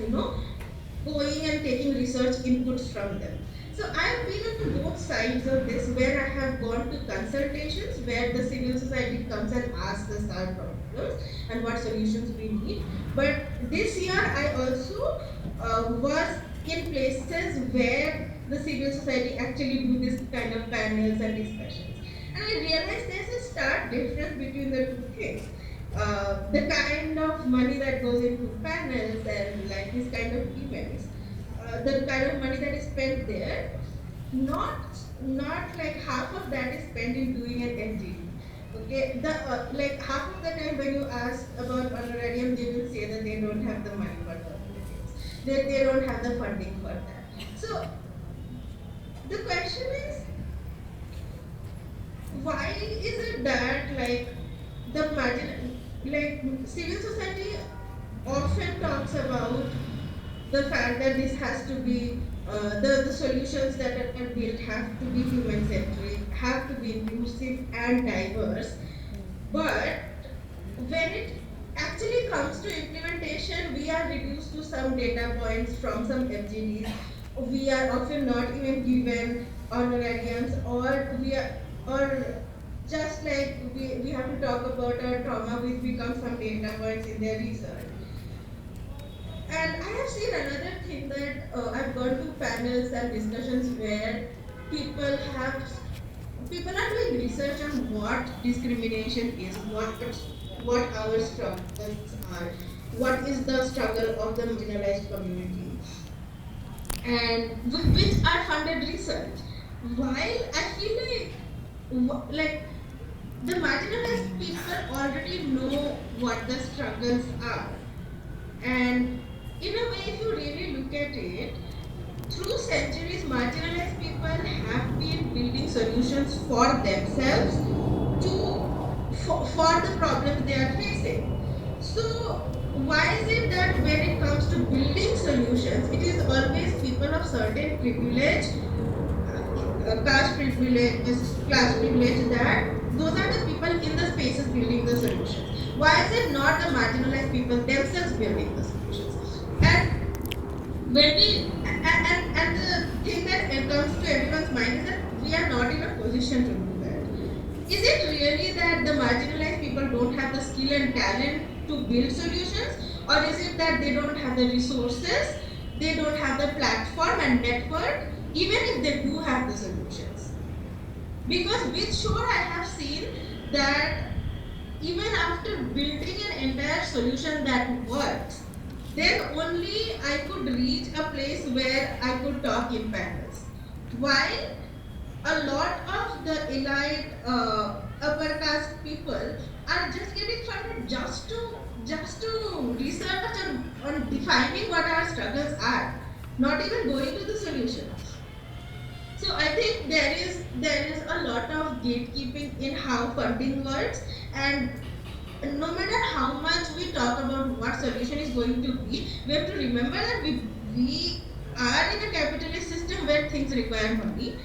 going and taking research inputs from them. So I have been on both sides of this, where I have gone to consultations where the civil society comes and asks us our problems and what solutions we need. But this year I also was in places where the civil society actually do this kind of panels and discussions. And I realized there's a stark difference between the two things. The kind of money that goes into panels and this kind of events, the kind of money that is spent there, not half of that is spent in doing an NGO. Okay, the half of the time when you ask about honorarium, they will say that they don't have the money for that, they don't have the funding for that. So the question is, why is it that the margin, civil society often talks about the fact that this has to be the solutions that are built have to be human-centric, have to be inclusive and diverse. But when it actually comes to implementation, we are reduced to some data points from some FGDs. We are often not even given honorariums, or just we have to talk about our trauma, which becomes some data points in their research. And I have seen another thing that I've gone to panels and discussions where people have people are doing research on what discrimination is, what our struggles are, what is the struggle of the marginalized community, and which are funded research. While I feel like the marginalized people already know what the struggles are, and in a way, if you really look at it, through centuries, marginalized people have been building solutions for themselves for the problems they are facing. So why is it that when it comes to building solutions, it is always people of certain privilege, caste privilege, class privilege, that those are the people in the spaces building the solutions? Why is it not the marginalized people themselves building the solutions? And when and the thing that comes to everyone's mind is that we are not in a position to do that. Is it really that the marginalized people don't have the skill and talent to build solutions, or is it that they don't have the resources, they don't have the platform and network, even if they do have the solutions? Because with ShorrAI I have seen that even after building an entire solution that works, then only I could reach a place where I could talk in panels. While a lot of the elite upper caste people are just getting funded just to research on defining what our struggles are, not even going to the solution. So I think there is a lot of gatekeeping in how funding works, and no matter how much we talk about what solution is going to be, we have to remember that we are in a capitalist system where things require money,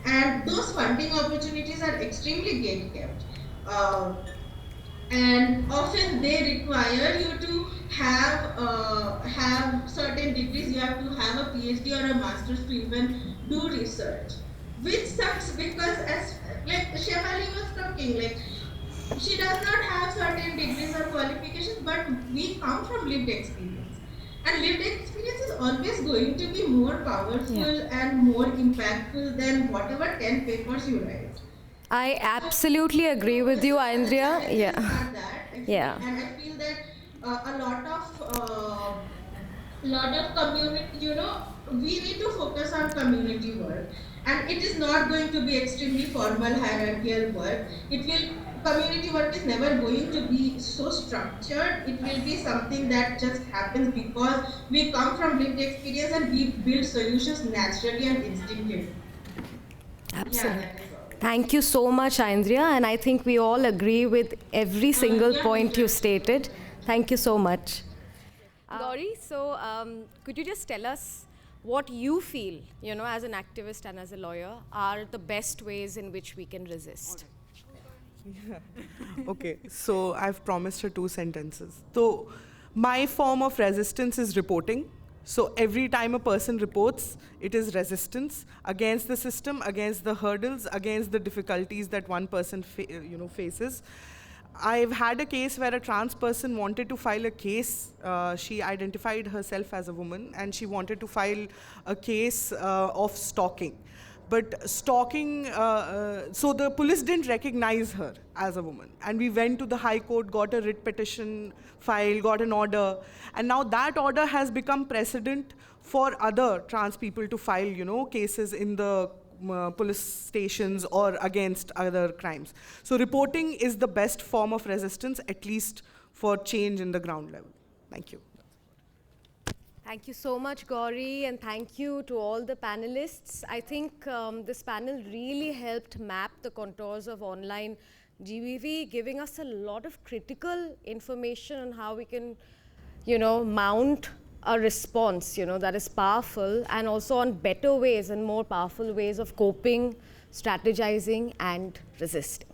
and those funding opportunities are extremely gate-kept. And often they require you to have certain degrees. You have to have a PhD or a master's to even do research, which sucks because, as like Shafali was talking, like, she does not have certain degrees or qualifications, but we come from lived experience. And lived experience is always going to be more powerful and more impactful than whatever 10 papers you write. I absolutely agree with you, Aindriya. Yeah. And I feel that a lot of community, we need to focus on community work. And it is not going to be extremely formal hierarchical work. Community work is never going to be so structured. It will be something that just happens because we come from lived experience and we build solutions naturally and instinctively. Absolutely. Thank you so much, Aindriya, and I think we all agree with every single point you stated. Thank you so much. Gauri, so could you just tell us what you feel, as an activist and as a lawyer, are the best ways in which we can resist? Okay, so I've promised her 2 sentences. So my form of resistance is reporting. So every time a person reports, it is resistance against the system, against the hurdles, against the difficulties that one person faces. I've had a case where a trans person wanted to file a case. She identified herself as a woman, and she wanted to file a case of stalking. But stalking, so the police didn't recognize her as a woman. And we went to the High Court, got a writ petition filed, got an order. And now that order has become precedent for other trans people to file, cases in the police stations or against other crimes. So reporting is the best form of resistance, at least for change in the ground level. Thank you. Thank you so much, Gauri, and thank you to all the panelists. I think this panel really helped map the contours of online GBV, giving us a lot of critical information on how we can, mount a response, that is powerful, and also on better ways and more powerful ways of coping, strategizing, and resisting.